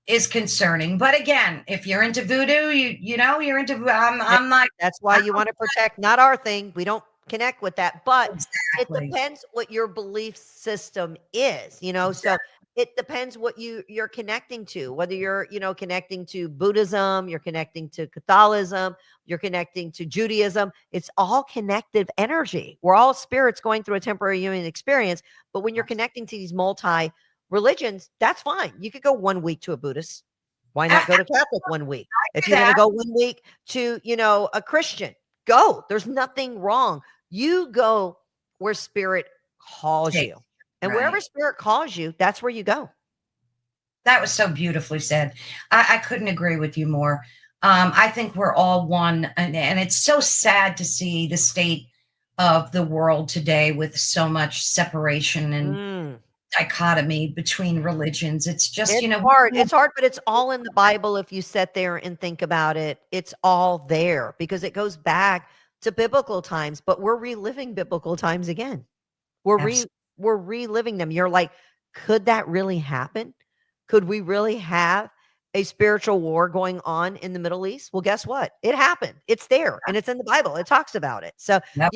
is concerning. But again, if you're into voodoo, you're into And I'm not that's why you want to protect, not our thing. We don't connect with that, but it exactly. depends what your belief system is, so Exactly. it depends what you're connecting to, whether you're, connecting to Buddhism, you're connecting to Catholicism, you're connecting to Judaism. It's all connective energy. We're all spirits going through a temporary human experience. But when you're connecting to these multi religions, that's fine. You could go 1 week to a Buddhist. Why not go to Catholic 1 week? If you want to That go 1 week to, a Christian, go. There's nothing wrong. You go where spirit calls takes you. And wherever right. spirit calls you, that's where you go. That was so beautifully said. I couldn't agree with you more. I think we're all one, and it's so sad to see the state of the world today with so much separation and Mm. dichotomy between religions. It's just, It's hard. It's hard, but it's all in the Bible if you sit there and think about it. It's all there because it goes back to biblical times, but we're reliving biblical times again. We're re absolutely we're reliving them. You're like, could that really happen? Could we really have a spiritual war going on in the Middle East? Well, guess what? It happened. It's there and it's in the Bible. It talks about it. So, yep.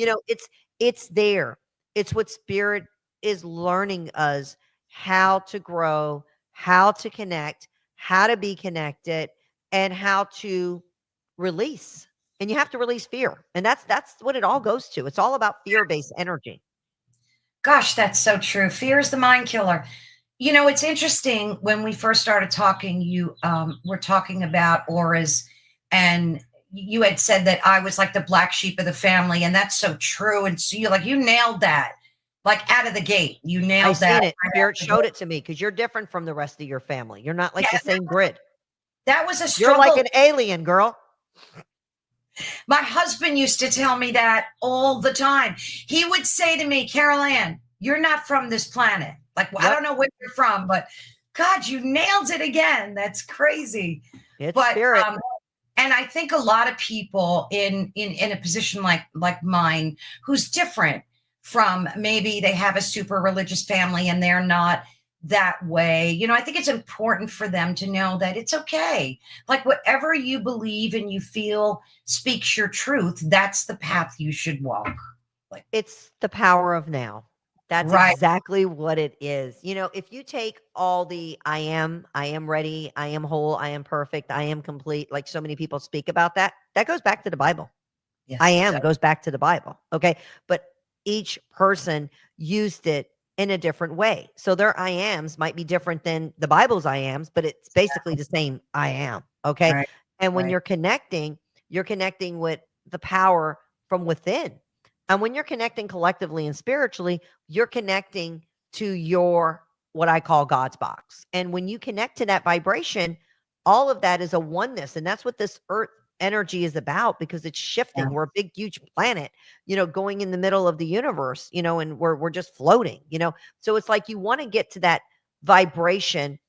it's there. It's what spirit is learning us how to grow, how to connect, how to be connected, and how to release. And you have to release fear. And that's what it all goes to. It's all about fear-based energy. Gosh, that's so true. Fear is the mind killer. It's interesting when we first started talking, you were talking about auras, and you had said that I was like the black sheep of the family, and that's so true. And so you nailed that, like out of the gate. You I nailed that seen it. right out Spirit the showed gate. it to me because you're different from the rest of your family. You're not like Yeah, the same grid. that was a You're like struggle. an alien, girl. My husband used to tell me that all the time. He would say to me, Carol Ann, you're not from this planet. Like, well, I Yep. don't know where you're from, but God, you nailed it again. That's crazy. It's But spirit. and I think a lot of people in a position like mine, who's different from maybe they have a super religious family and they're not that way. I think it's important for them to know that it's okay. Like whatever you believe and you feel speaks your truth, that's the path you should walk. Like It's the power of now. That's right. exactly what it is. If you take all the I am ready, I am whole, I am perfect, I am complete, like so many people speak about that goes back to the Bible. I Yes, it am does. goes back to the Bible. Okay. But each person used it in a different way. So their I ams might be different than the Bible's I ams, but it's basically the same I am. Okay. Right. And when Right. you're connecting with the power from within. And when you're connecting collectively and spiritually, you're connecting to your what I call God's box. And when you connect to that vibration, all of that is a oneness. And that's what this earth energy is about because it's Yeah. shifting. We're a big, huge planet, going in the middle of the universe, and we're just floating. So it's like you want to get to that vibration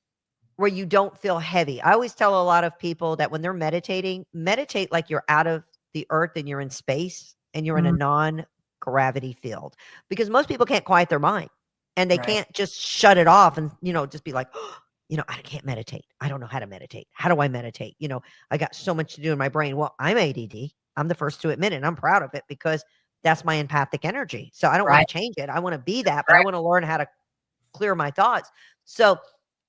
where you don't feel heavy. I always tell a lot of people that when they're meditating, meditate like you're out of the earth and you're in space and you're in a Mhm. non-gravity field because most people can't quiet their mind and they Right. can't just shut it off and, just be like, I can't meditate. I don't know how to meditate. How do I meditate? I got so much to do in my brain. Well, I'm ADD. I'm the first to admit it. And I'm proud of it because that's my empathic energy. So I don't want Right. to change it. I want to be that, but I Right. want to learn how to clear my thoughts. So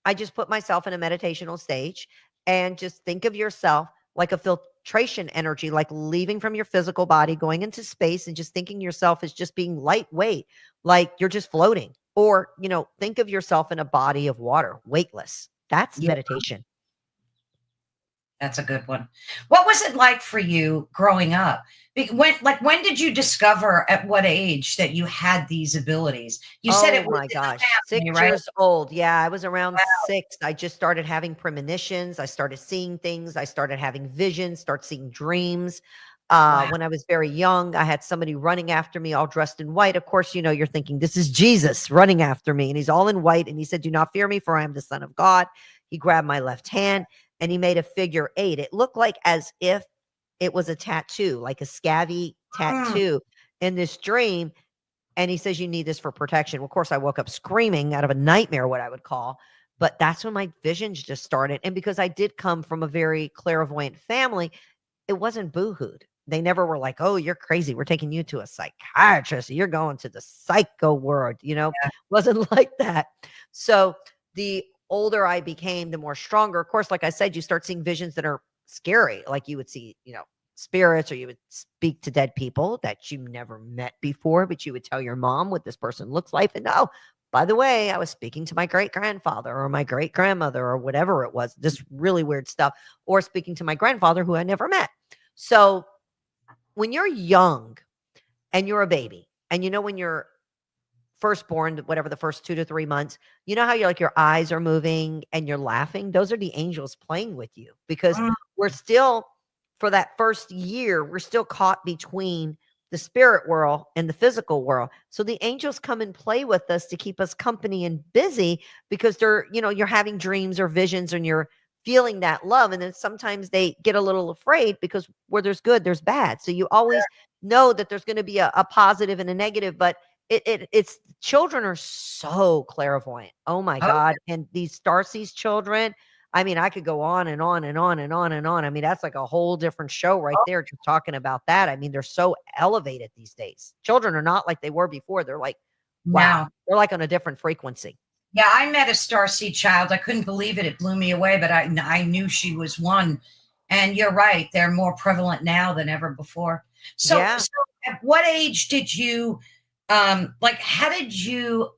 I just put myself in a meditational stage and just think of yourself like a levitation energy, like leaving from your physical body, going into space and just thinking yourself as just being lightweight, like you're just floating. Or, think of yourself in a body of water, weightless. That's Yeah, meditation. that's a good one. What was it like for you growing up? When did you discover, at what age, that you had these abilities? You said it Oh was my in the gosh, family, 6 right? years old. Yeah, I was around Wow. 6. I just started having premonitions. I started seeing things. I started having visions, start seeing dreams. Wow. When I was very young, I had somebody running after me, all dressed in white. Of course, you're thinking, this is Jesus running after me. And he's all in white. And he said, do not fear me, for I am the Son of God. He grabbed my left hand and he made a figure 8. It looked like as if it was a tattoo, like a scabby Mm. tattoo in this dream. And he says, you need this for protection. Well, of course, I woke up screaming out of a nightmare, what I would call. But that's when my visions just started. And because I did come from a very clairvoyant family, it wasn't boohooed. They never were like, oh, you're crazy. We're taking you to a psychiatrist. You're going to the psycho world. Wasn't like that. So the older I became, the more stronger. Of course, like I said, you start seeing visions that are scary. Like you would see, spirits, or you would speak to dead people that you never met before, but you would tell your mom what this person looks like. And oh, by the way, I was speaking to my great grandfather or my great grandmother or whatever it was, this really weird stuff, or speaking to my grandfather who I never met. So when you're young and you're a baby, and when you're firstborn, whatever the first 2 to 3 months, how you're like your eyes are moving and you're laughing. Those are the angels playing with you, because Mm. we're still, for that first year, we're still caught between the spirit world and the physical world. So the angels come and play with us to keep us company and busy, because you're having dreams or visions and you're feeling that love. And then sometimes they get a little afraid, because where there's good, there's bad. So you always know that there's going to be a positive and a negative, but it's children are so clairvoyant. Oh my Oh, God. And these Starseeds children, I mean, I could go on and on and on and on and on. I mean, that's like a whole different show right oh, there, just talking about that. I mean, they're so elevated these days. Children are not like they were before. They're like, wow, now. they're like on a different frequency. Yeah, I met a starseed child. I couldn't believe it. It blew me away, but I knew she was one. And you're right, they're more prevalent now than ever before. So, Yeah. so at what age did you, how did you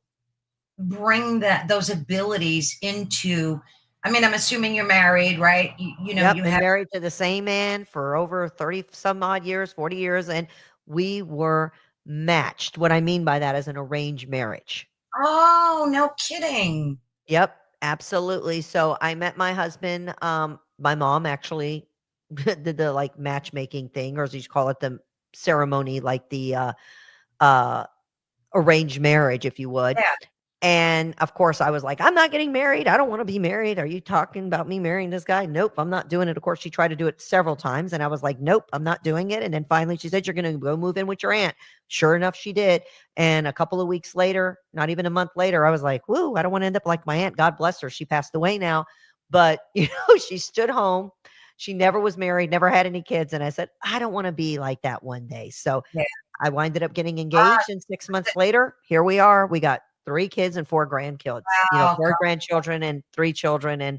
bring those abilities into? I mean, I'm assuming you're married, right? Yep. You Been have. married to the same man for over 30 some odd years, 40 years. And we were matched. What I mean by that is an arranged marriage. Oh, no kidding. Yep, absolutely. So I met my husband. My mom actually did the like matchmaking thing, or as you call it, the ceremony, like the uh arranged marriage, if you would. Yeah. And of course, I was like, I'm not getting married. I don't want to be married. Are you talking about me marrying this guy? Nope, I'm not doing it. Of course, she tried to do it several times. And I was like, nope, I'm not doing it. And then finally she said, you're going to go move in with your aunt. Sure enough, she did. And a couple of weeks later, not even a month later, I was like, whoo, I don't want to end up like my aunt. God bless her. She passed away now. But, she stood home. She never was married, never had any kids. And I said, I don't want to be like that one day. So Yeah. I winded up getting Ah, engaged, and 6 months later, here we are. We got 3 kids and 4 grandkids, wow. 4 grandchildren and 3 children. And,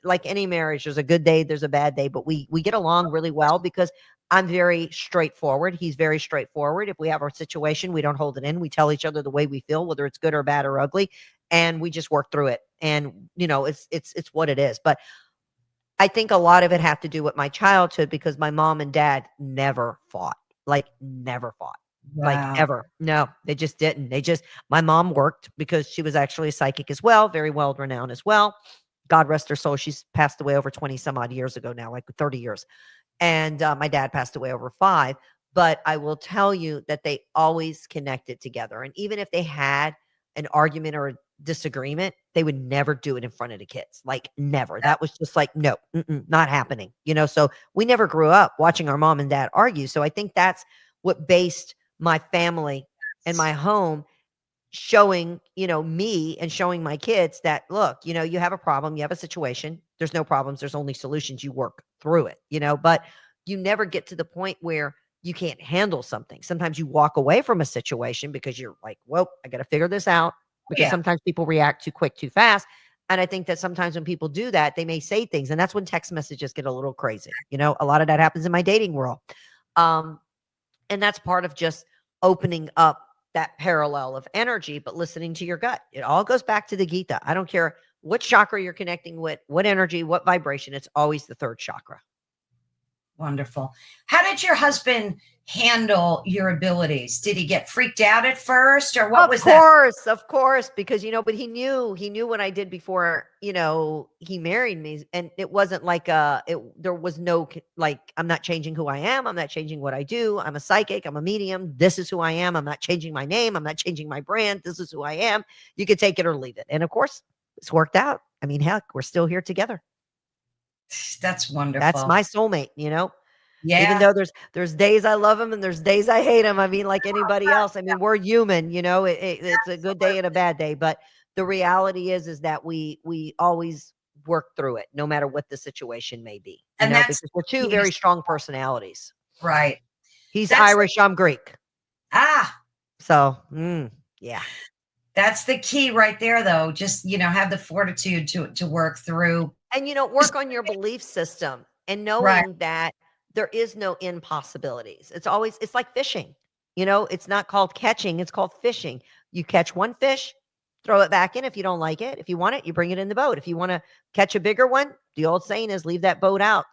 like any marriage, there's a good day, there's a bad day, but we get along really well, because I'm very straightforward. He's very straightforward. If we have our situation, we don't hold it in. We tell each other the way we feel, whether it's good or bad or ugly, and we just work through it. And, it's what it is. But I think a lot of it had to do with my childhood, because my mom and dad never fought, like never fought, like Wow. ever. No, they just didn't. My mom worked, because she was actually a psychic as well, very well renowned as well. God rest her soul. She's passed away over 20 some odd years ago now, like 30 years. And my dad passed away over 5. But I will tell you that they always connected together. And even if they had an argument or a disagreement, they would never do it in front of the kids. Like never. That was just like, no, not happening. So we never grew up watching our mom and dad argue. So I think that's what based my family and my home, showing, me and showing my kids that, look, you have a problem, you have a situation. There's no problems. There's only solutions. You work through it, but you never get to the point where you can't handle something. Sometimes you walk away from a situation because you're like, well, I got to figure this out, because Yeah. sometimes people react too quick, too fast. And I think that sometimes when people do that, they may say things, and that's when text messages get a little crazy. A lot of that happens in my dating world. Um, and that's part of just opening up that parallel of energy, but listening to your gut. It all goes back to the Gita. I don't care what chakra you're connecting with, what energy, what vibration, it's always the third chakra. Wonderful. How did your husband handle your abilities? Did he get freaked out at first, or what was that? Of course, because but he knew what I did before, he married me, and it wasn't like there was no like, I'm not changing who I am, I'm not changing what I do. I'm a psychic, I'm a medium. This is who I am. I'm not changing my name, I'm not changing my brand. This is who I am. You could take it or leave it. And of course, it's worked out. I mean, heck, we're still here together. That's wonderful. That's my soulmate, Yeah. Even though there's days I love him and there's days I hate him. I mean, like anybody else. I mean, we're human, it's a good day and a bad day. But the reality is that we always work through it, no matter what the situation may be. And that's because we're two very strong personalities. Right. He's Irish, I'm Greek. So, yeah. That's the key right there, though. Just, have the fortitude to work through. And, work on your belief system and knowing that there is no impossibilities. It's like fishing. It's not called catching, it's called fishing. You catch one fish, throw it back in if you don't like it. If you want it, you bring it in the boat. If you want to catch a bigger one, the old saying is leave that boat out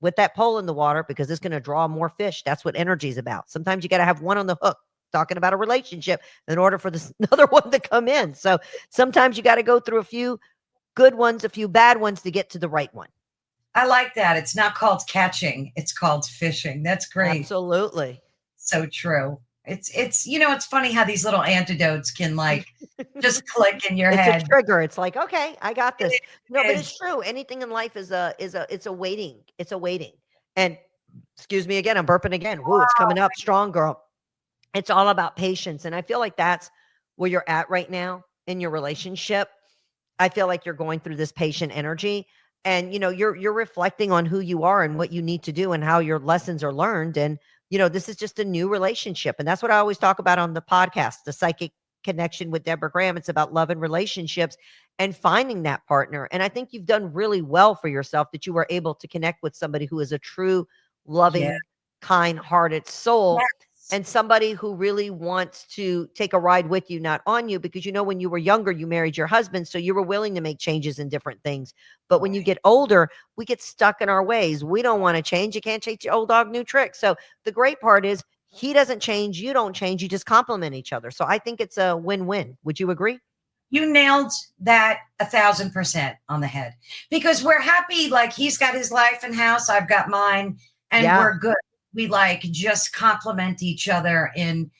with that pole in the water because it's going to draw more fish. That's what energy is about. Sometimes you got to have one on the hook, talking about a relationship, in order for this another one to come in. So sometimes you got to go through a few good ones, a few bad ones to get to the right one. I like that. It's not called catching, it's called fishing. That's great. Absolutely. So true. It's funny how these little antidotes can like just click in your head. It's a trigger. It's like, okay, I got this. But it's true. Anything in life it's a waiting. It's a waiting. And excuse me again, I'm burping again. Woo, it's coming up strong, girl. It's all about patience. And I feel like that's where you're at right now in your relationship. I feel like you're going through this patient energy. And you're reflecting on who you are and what you need to do and how your lessons are learned. And this is just a new relationship. And that's what I always talk about on the podcast, the Psychic Connection with Deborah Graham. It's about love and relationships and finding that partner. And I think you've done really well for yourself that you were able to connect with somebody who is a true, loving, kind-hearted soul. And somebody who really wants to take a ride with you, not on you, because when you were younger, you married your husband, so you were willing to make changes in different things. But when you get older, we get stuck in our ways. We don't want to change. You can't change your old dog, new tricks. So the great part is he doesn't change, you don't change, you just complement each other. So I think it's a win-win. Would you agree? You nailed that 1,000% on the head, because we're happy. Like he's got his life and house, I've got mine, and we're good. We like just complement each other in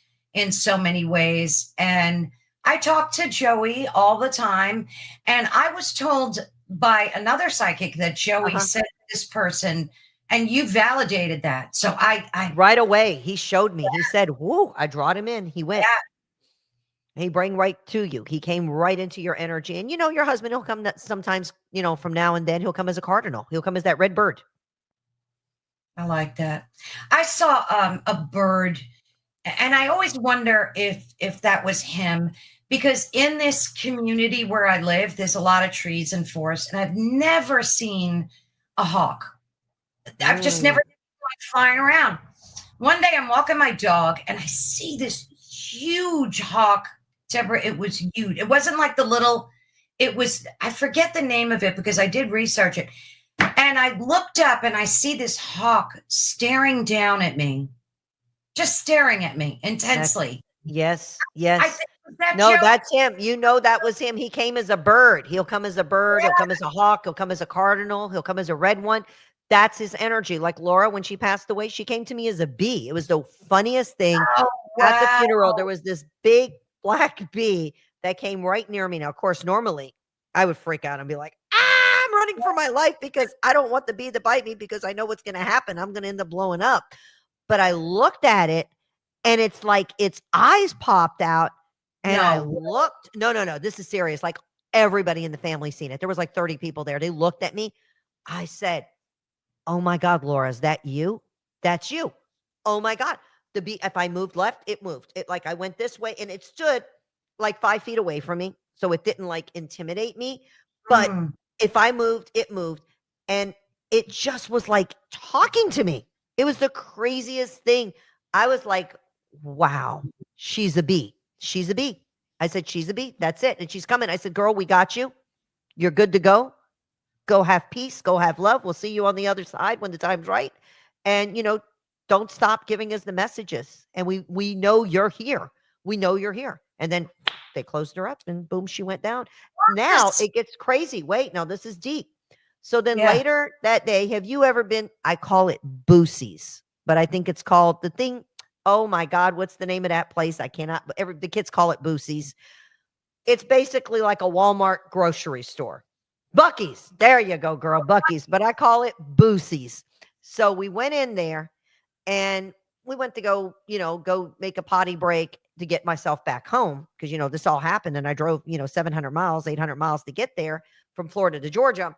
so many ways. And I talk to Joey all the time, and I was told by another psychic that Joey said this person, and you validated that. So I right away, he showed me, he said, whoo, I drawed him in. He went, he bring right to you. He came right into your energy. And your husband, he'll come sometimes, from now and then, he'll come as a cardinal. He'll come as that red bird. I like that. I saw a bird, and I always wonder if that was him, because in this community where I live, there's a lot of trees and forests, and I've never seen a hawk. I've just never seen one flying around. One day I'm walking my dog, and I see this huge hawk. Deborah, it was huge. It wasn't like the little, I forget the name of it because I did research it. And I looked up and I see this hawk staring down at me, just staring at me intensely. Yes. Joe? That's him. That was him. He came as a bird. He'll come as a bird. He'll come as a hawk. He'll come as a cardinal. He'll come as a red one. That's his energy. Like Laura, when she passed away, she came to me as a bee. It was the funniest thing. At the funeral, there was this big black bee that came right near me. Now, of course, normally I would freak out and be like, I'm running for my life because I don't want the bee to bite me because I know what's going to happen. I'm going to end up blowing up. But I looked at it and it's like its eyes popped out and I looked. No. This is serious. Like everybody in the family seen it. There was like 30 people there. They looked at me. I said, oh my God, Laura, is that you? That's you. Oh my God. The bee, if I moved left, it moved. It like I went this way and it stood like 5 feet away from me. So it didn't like intimidate me. But Mm. if I moved, it moved. And it just was like talking to me. It was the craziest thing. I was like, wow, she's a bee. She's a bee. I said, she's a bee. That's it. And she's coming. I said, girl, we got you. You're good to go. Go have peace. Go have love. We'll see you on the other side when the time's right. And, don't stop giving us the messages. And we know you're here. We know you're here. And then they closed her up and boom, she went down. Now it gets crazy. Wait, now this is deep. So then Yeah. later that day, have you ever been, I call it Boosie's, but I think it's called the thing. Oh my God, what's the name of that place? I cannot, the kids call it Boosie's. It's basically like a Walmart grocery store. Bucky's. There you go, girl. Bucky's. But I call it Boosie's. So we went in there and we went to go make a potty break to get myself back home. Cause this all happened and I drove, 700 miles, 800 miles to get there from Florida to Georgia.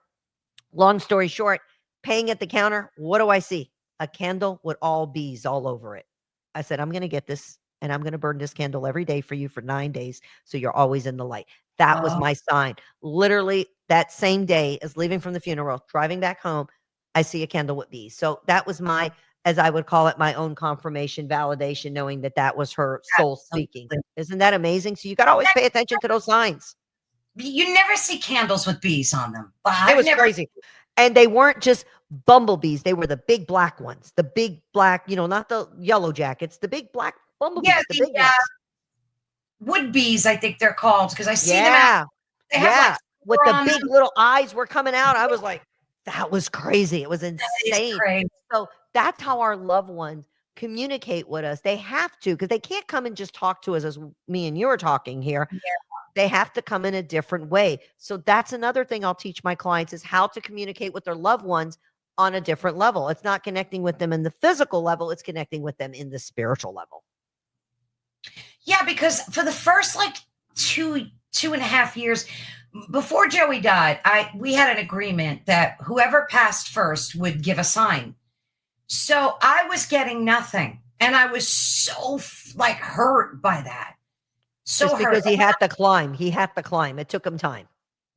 Long story short, paying at the counter. What do I see? A candle with all bees all over it. I said, I'm going to get this and I'm going to burn this candle every day for you for 9 days. So you're always in the light. That was my sign. Literally that same day as leaving from the funeral, driving back home, I see a candle with bees. So that was my, as I would call it, my own confirmation, validation, knowing that was her soul speaking. Isn't that amazing? So you got to always pay attention to those signs. You never see candles with bees on them. It was crazy. And they weren't just bumblebees. They were the big black ones, the big black, not the yellow jackets, the big black bumblebees, the big ones. Wood bees, I think they're called, because I see them out. They have with the big little eyes were coming out. I was like, that was crazy. It was insane. So that's how our loved ones communicate with us. They have to, because they can't come and just talk to us as me and you are talking here. Yeah. They have to come in a different way. So that's another thing I'll teach my clients is how to communicate with their loved ones on a different level. It's not connecting with them in the physical level. It's connecting with them in the spiritual level. Yeah, because for the first like two and a half years before Joey died, we had an agreement that whoever passed first would give a sign. So I was getting nothing. And I was so hurt by that. So just because he had to climb. He had to climb. It took him time.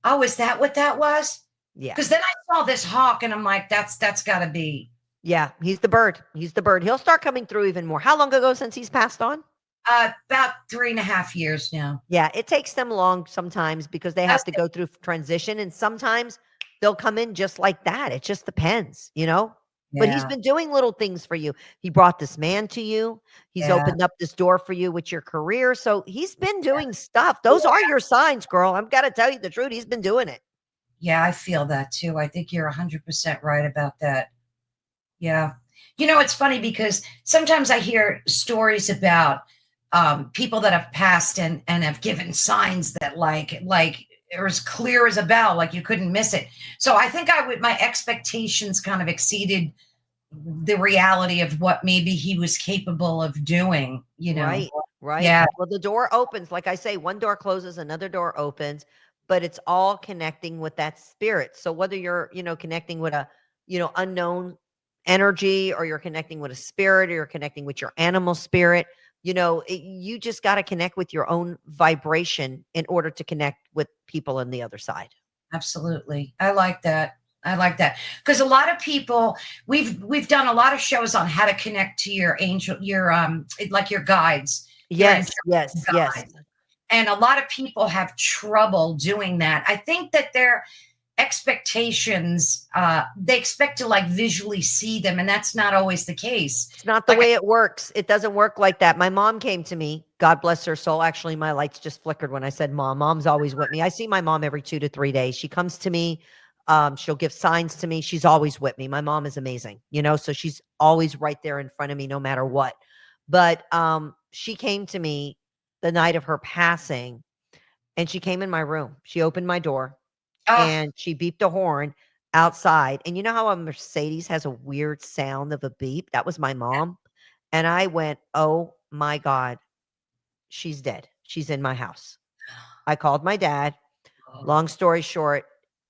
Oh, is that what that was? Yeah. Because then I saw this hawk and I'm like, that's got to be. Yeah, he's the bird. He's the bird. He'll start coming through even more. How long ago since he's passed on? About 3.5 years now. Yeah, it takes them long sometimes because they have to go through transition. And sometimes they'll come in just like that. It just depends, Yeah. But he's been doing little things for you. He brought this man to you. He's opened up this door for you with your career. So he's been doing stuff. Those are your signs, girl. I've got to tell you the truth. He's been doing it. Yeah, I feel that too. I think you're 100% right about that. Yeah. It's funny because sometimes I hear stories about people that have passed and have given signs that like are as clear as a bell, like you couldn't miss it. So I think my expectations kind of exceeded the reality of what maybe he was capable of doing, Right. Yeah. Well, the door opens. Like I say, one door closes, another door opens, but it's all connecting with that spirit. So whether you're, connecting with a, unknown energy, or you're connecting with a spirit, or you're connecting with your animal spirit, you just got to connect with your own vibration in order to connect with people on the other side. Absolutely. I like that. Because a lot of people, we've done a lot of shows on how to connect to your angel, your guides. Yes. And a lot of people have trouble doing that. I think that their expectations, they expect to visually see them, and that's not always the case. It's not the way it works. It doesn't work like that. My mom came to me, God bless her soul. Actually, my lights just flickered when I said mom. Mom's always with me. I see my mom every 2 to 3 days. She comes to me. She'll give signs to me. She's always with me. My mom is amazing, so she's always right there in front of me no matter what. But she came to me the night of her passing, and she came in my room. She opened my door. And she beeped a horn outside. And you know how a Mercedes has a weird sound of a beep? That was my mom. And I went, oh my God, she's dead. She's in my house. I called my dad. Long story short,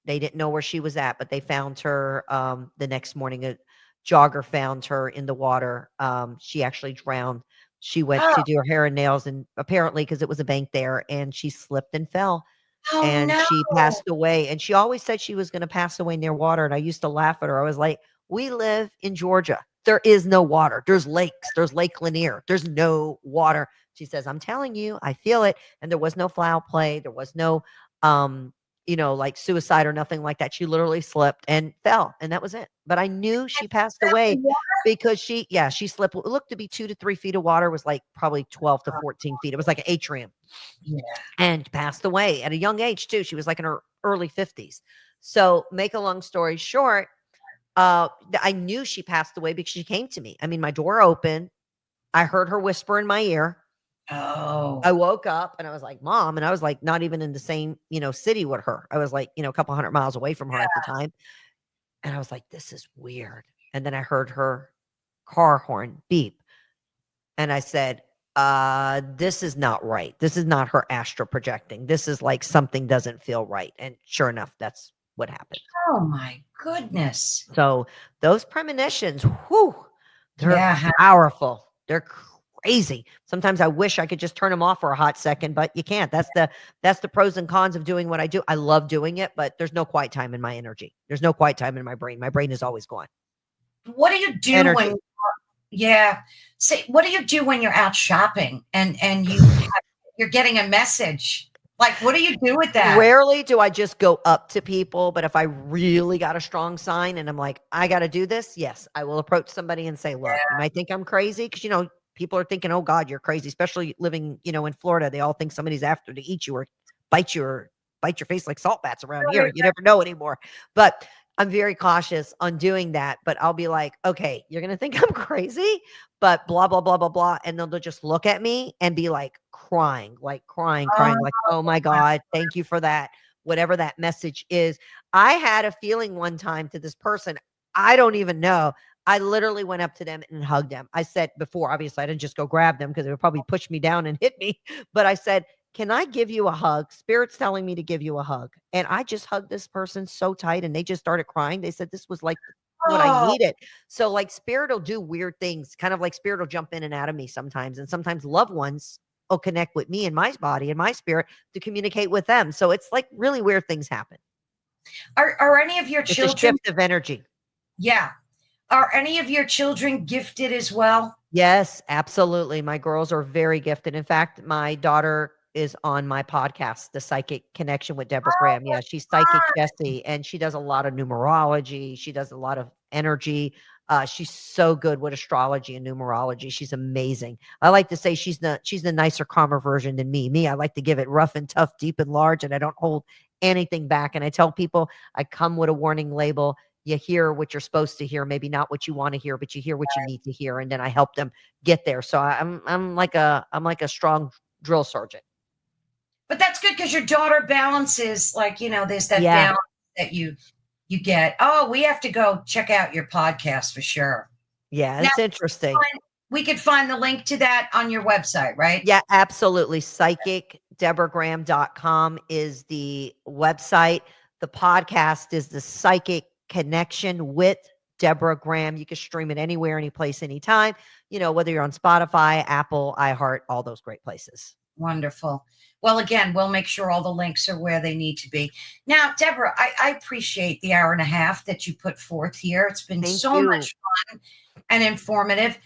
they didn't know where she was at, but they found her the next morning. A jogger found her in the water. She actually drowned. She went to do her hair and nails, and apparently because it was a bank there, and she slipped and fell. Oh and no. she passed away. And she always said she was going to pass away near water. And I used to laugh at her. I was like, we live in Georgia. There is no water. There's lakes. There's Lake Lanier. There's no water. She says, I'm telling you, I feel it. And there was no foul play. There was no, like suicide or nothing like that. She literally slipped and fell, and that was it. But I knew she passed away because she slipped. It looked to be 2 to 3 feet of water, was like probably 12 to 14 feet. It was like an atrium, Yeah. and passed away at a young age too. She was like in her early 50s. So make a long story short, I knew she passed away because she came to me. I mean, my door opened. I heard her whisper in my ear. Oh. I woke up and I was like, Mom. And I was like, not even in the same, city with her. I was like, a couple 100 miles away from her at the time. And I was like, this is weird. And then I heard her car horn beep. And I said, this is not right. This is not her astral projecting. This is like something doesn't feel right. And sure enough, that's what happened. Oh my goodness. So those premonitions, whew, they're Yeah. powerful. They're crazy. Sometimes I wish I could just turn them off for a hot second, but you can't. That's the pros and cons of doing what I do. I love doing it, but there's no quiet time in my energy. There's no quiet time in my brain. My brain is always gone. What do you do Energy. when say what do you do when you're out shopping and you're getting a message? Like, what do you do with that? Rarely do I just go up to people, but if I really got a strong sign and I'm like, I got to do this, yes, I will approach somebody and say, look, you might think I'm crazy because, people are thinking, oh God, you're crazy, especially living, in Florida. They all think somebody's after to eat you or bite your face like salt bats around here. You never know anymore. But I'm very cautious on doing that. But I'll be like, okay, you're going to think I'm crazy, but blah, blah, blah, blah, blah. And they'll just look at me and be like crying, like, oh my God, thank you for that. Whatever that message is. I had a feeling one time to this person, I don't even know. I literally went up to them and hugged them. I said before, obviously, I didn't just go grab them because it would probably push me down and hit me. But I said, can I give you a hug? Spirit's telling me to give you a hug. And I just hugged this person so tight and they just started crying. They said this was like what I needed. So like Spirit will do weird things, kind of like Spirit will jump in and out of me sometimes. And sometimes loved ones will connect with me and my body and my spirit to communicate with them. So it's like really weird things happen. Are any of your children? It's a shift of energy. Yeah. Are any of your children gifted as well? Yes, absolutely. My girls are very gifted. In fact, my daughter is on my podcast, The Psychic Connection with Deborah Graham. Yeah, she's Psychic Jessie, and she does a lot of numerology. She does a lot of energy. She's so good with astrology and numerology. She's amazing. I like to say she's the nicer, calmer version than me. Me, I like to give it rough and tough, deep and large, and I don't hold anything back. And I tell people I come with a warning label. You hear what you're supposed to hear, maybe not what you want to hear, but you hear what you need to hear, and then I help them get there. So I'm like a strong drill sergeant. But that's good because your daughter balances, like, there's that balance that you get. Oh, we have to go check out your podcast for sure. Yeah, it's interesting. We could find the link to that on your website, right? Yeah, absolutely. PsychicDeborahGraham.com is the website. The podcast is the Psychic Connection with Deborah Graham. You can stream it anywhere, anyplace, anytime, whether you're on Spotify, Apple, iHeart, all those great places. Wonderful. Well, again, we'll make sure all the links are where they need to be. Now, Deborah, I appreciate the hour and a half that you put forth here. It's been much fun and informative.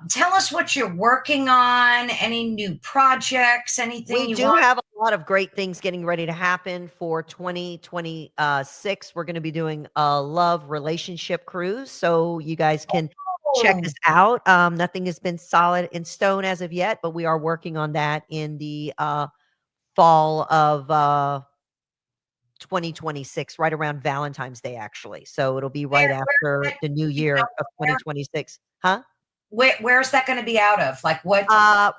Tell us what you're working on, any new projects, anything we do have a lot of great things getting ready to happen for 2026. We're going to be doing a love relationship cruise. So you guys can check us out. Nothing has been solid in stone as of yet, but we are working on that in the fall of 2026, right around Valentine's Day, actually. So it'll be right after the new year of 2026. Huh? Where's that going to be out of? Like what?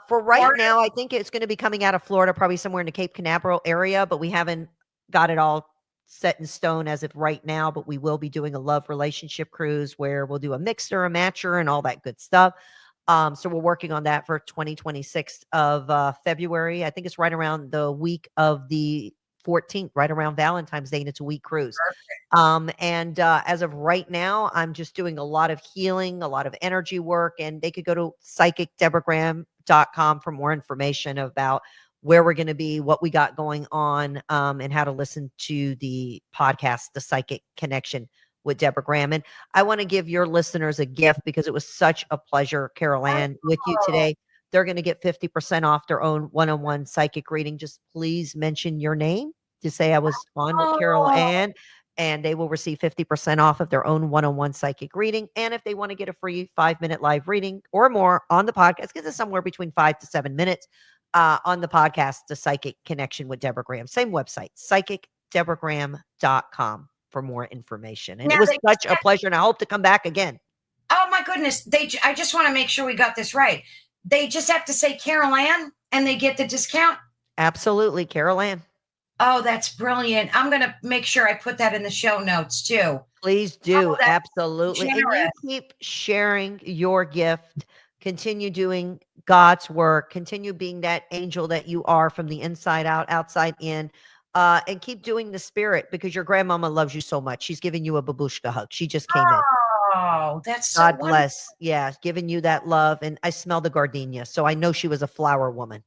For right now, I think it's going to be coming out of Florida, probably somewhere in the Cape Canaveral area, but we haven't got it all set in stone as of right now. But we will be doing a love relationship cruise where we'll do a mixer, a matcher, and all that good stuff. So we're working on that for 2026 of February. I think it's right around the week of the 14th, right around Valentine's Day, and it's a week cruise. And as of right now, I'm just doing a lot of healing, a lot of energy work, and they could go to psychicdeborahgraham.com for more information about where we're going to be, what we got going on, and how to listen to the podcast, The Psychic Connection with Deborah Graham. And I want to give your listeners a gift because it was such a pleasure, Carol Ann, with you today. They're going to get 50% off their own one-on-one psychic reading. Just please mention your name to say I was on with Carol Ann, and they will receive 50% off of their own one-on-one psychic reading. And if they want to get a free 5-minute live reading or more on the podcast, because it's somewhere between 5 to 7 minutes on the podcast, The Psychic Connection with Deborah Graham. Same website, psychicdeborahgraham.com for more information. And Now it was such a pleasure, and I hope to come back again. Oh my goodness. I just want to make sure we got this right. They just have to say Carol Ann and they get the discount? Absolutely, Carol Ann. Oh, that's brilliant. I'm going to make sure I put that in the show notes too. Please do. Oh, Absolutely. generous. And you keep sharing your gift. Continue doing God's work. Continue being that angel that you are from the inside out, outside in. And keep doing the spirit, because your grandmama loves you so much. She's giving you a babushka hug. She just came in. Oh, that's so God wonderful. bless. Yeah, giving you that love. And I smell the gardenia, so I know she was a flower woman.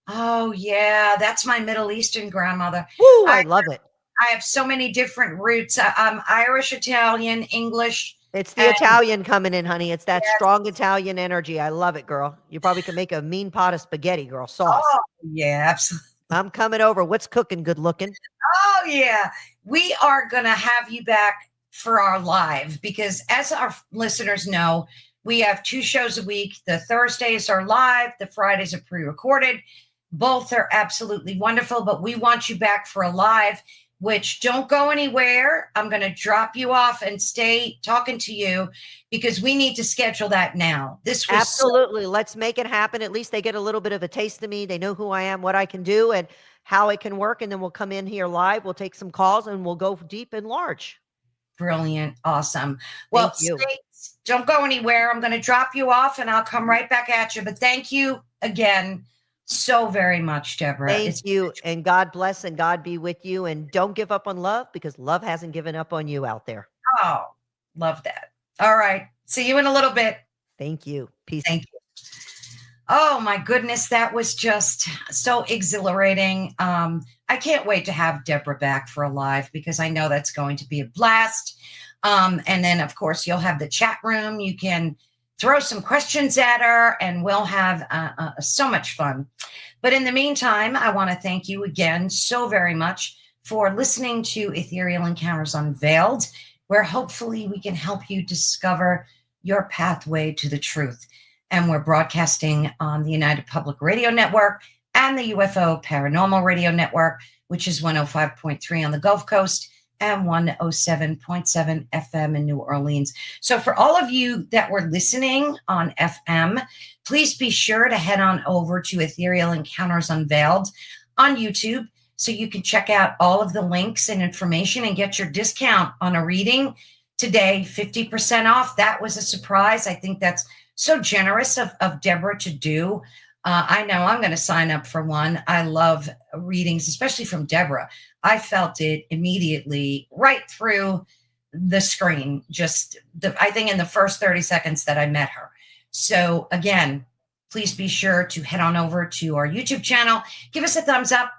Oh, yeah. That's my Middle Eastern grandmother. Woo, I love it. I have so many different roots. I'm Irish, Italian, English. It's the Italian coming in, honey. It's that strong Italian energy. I love it, girl. You probably can make a mean pot of spaghetti, girl. Sauce. Oh, yeah, absolutely. I'm coming over. What's cooking? Good looking. Oh, yeah. We are going to have you back for our live, because as our listeners know, we have 2 shows a week. The Thursdays are live. The Fridays are pre-recorded. Both are absolutely wonderful, but we want you back for a live, which don't go anywhere. I'm going to drop you off and stay talking to you, because we need to schedule that now. This was absolutely. Let's make it happen. At least they get a little bit of a taste of me. They know who I am, what I can do, and how it can work. And then we'll come in here live. We'll take some calls and we'll go deep and large. Brilliant. Awesome. Well, you. Don't go anywhere. I'm going to drop you off and I'll come right back at you. But thank you again so very much, Deborah. Thank you. And God bless and God be with you. And don't give up on love, because love hasn't given up on you out there. Oh, love that. All right. See you in a little bit. Thank you. Peace. Thank you. Oh my goodness. That was just so exhilarating. I can't wait to have Deborah back for a live, because I know that's going to be a blast. And then of course you'll have the chat room. You can throw some questions at her and we'll have so much fun. But in the meantime, I want to thank you again so very much for listening to Ethereal Encounters Unveiled, where hopefully we can help you discover your pathway to the truth. And we're broadcasting on the United Public Radio Network and the UFO Paranormal Radio Network, which is 105.3 on the Gulf Coast and 107.7 FM in New Orleans. So for all of you that were listening on FM, please be sure to head on over to Ethereal Encounters Unveiled on YouTube, so you can check out all of the links and information and get your discount on a reading today, 50% off. That was a surprise. I think that's so generous of Deborah to do. I know I'm going to sign up for one. I love readings, especially from Deborah. I felt it immediately right through the screen, I think in the first 30 seconds that I met her. So again, please be sure to head on over to our YouTube channel, give us a thumbs up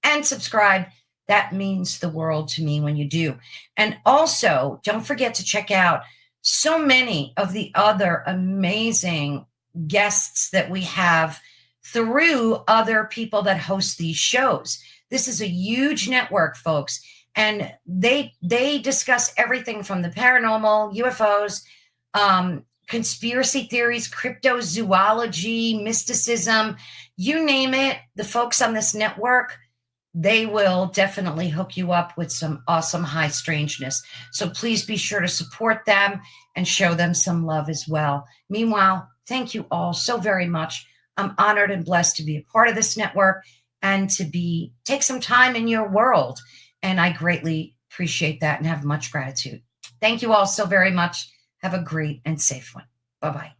and subscribe. That means the world to me when you do. And also don't forget to check out so many of the other amazing guests that we have through other people that host these shows. This is a huge network, folks, and they discuss everything from the paranormal, UFOs, conspiracy theories, cryptozoology, mysticism, you name it. The folks on this network, they will definitely hook you up with some awesome high strangeness. So please be sure to support them and show them some love as well. Meanwhile, thank you all so very much. I'm honored and blessed to be a part of this network and to take some time in your world. And I greatly appreciate that and have much gratitude. Thank you all so very much. Have a great and safe one. Bye-bye.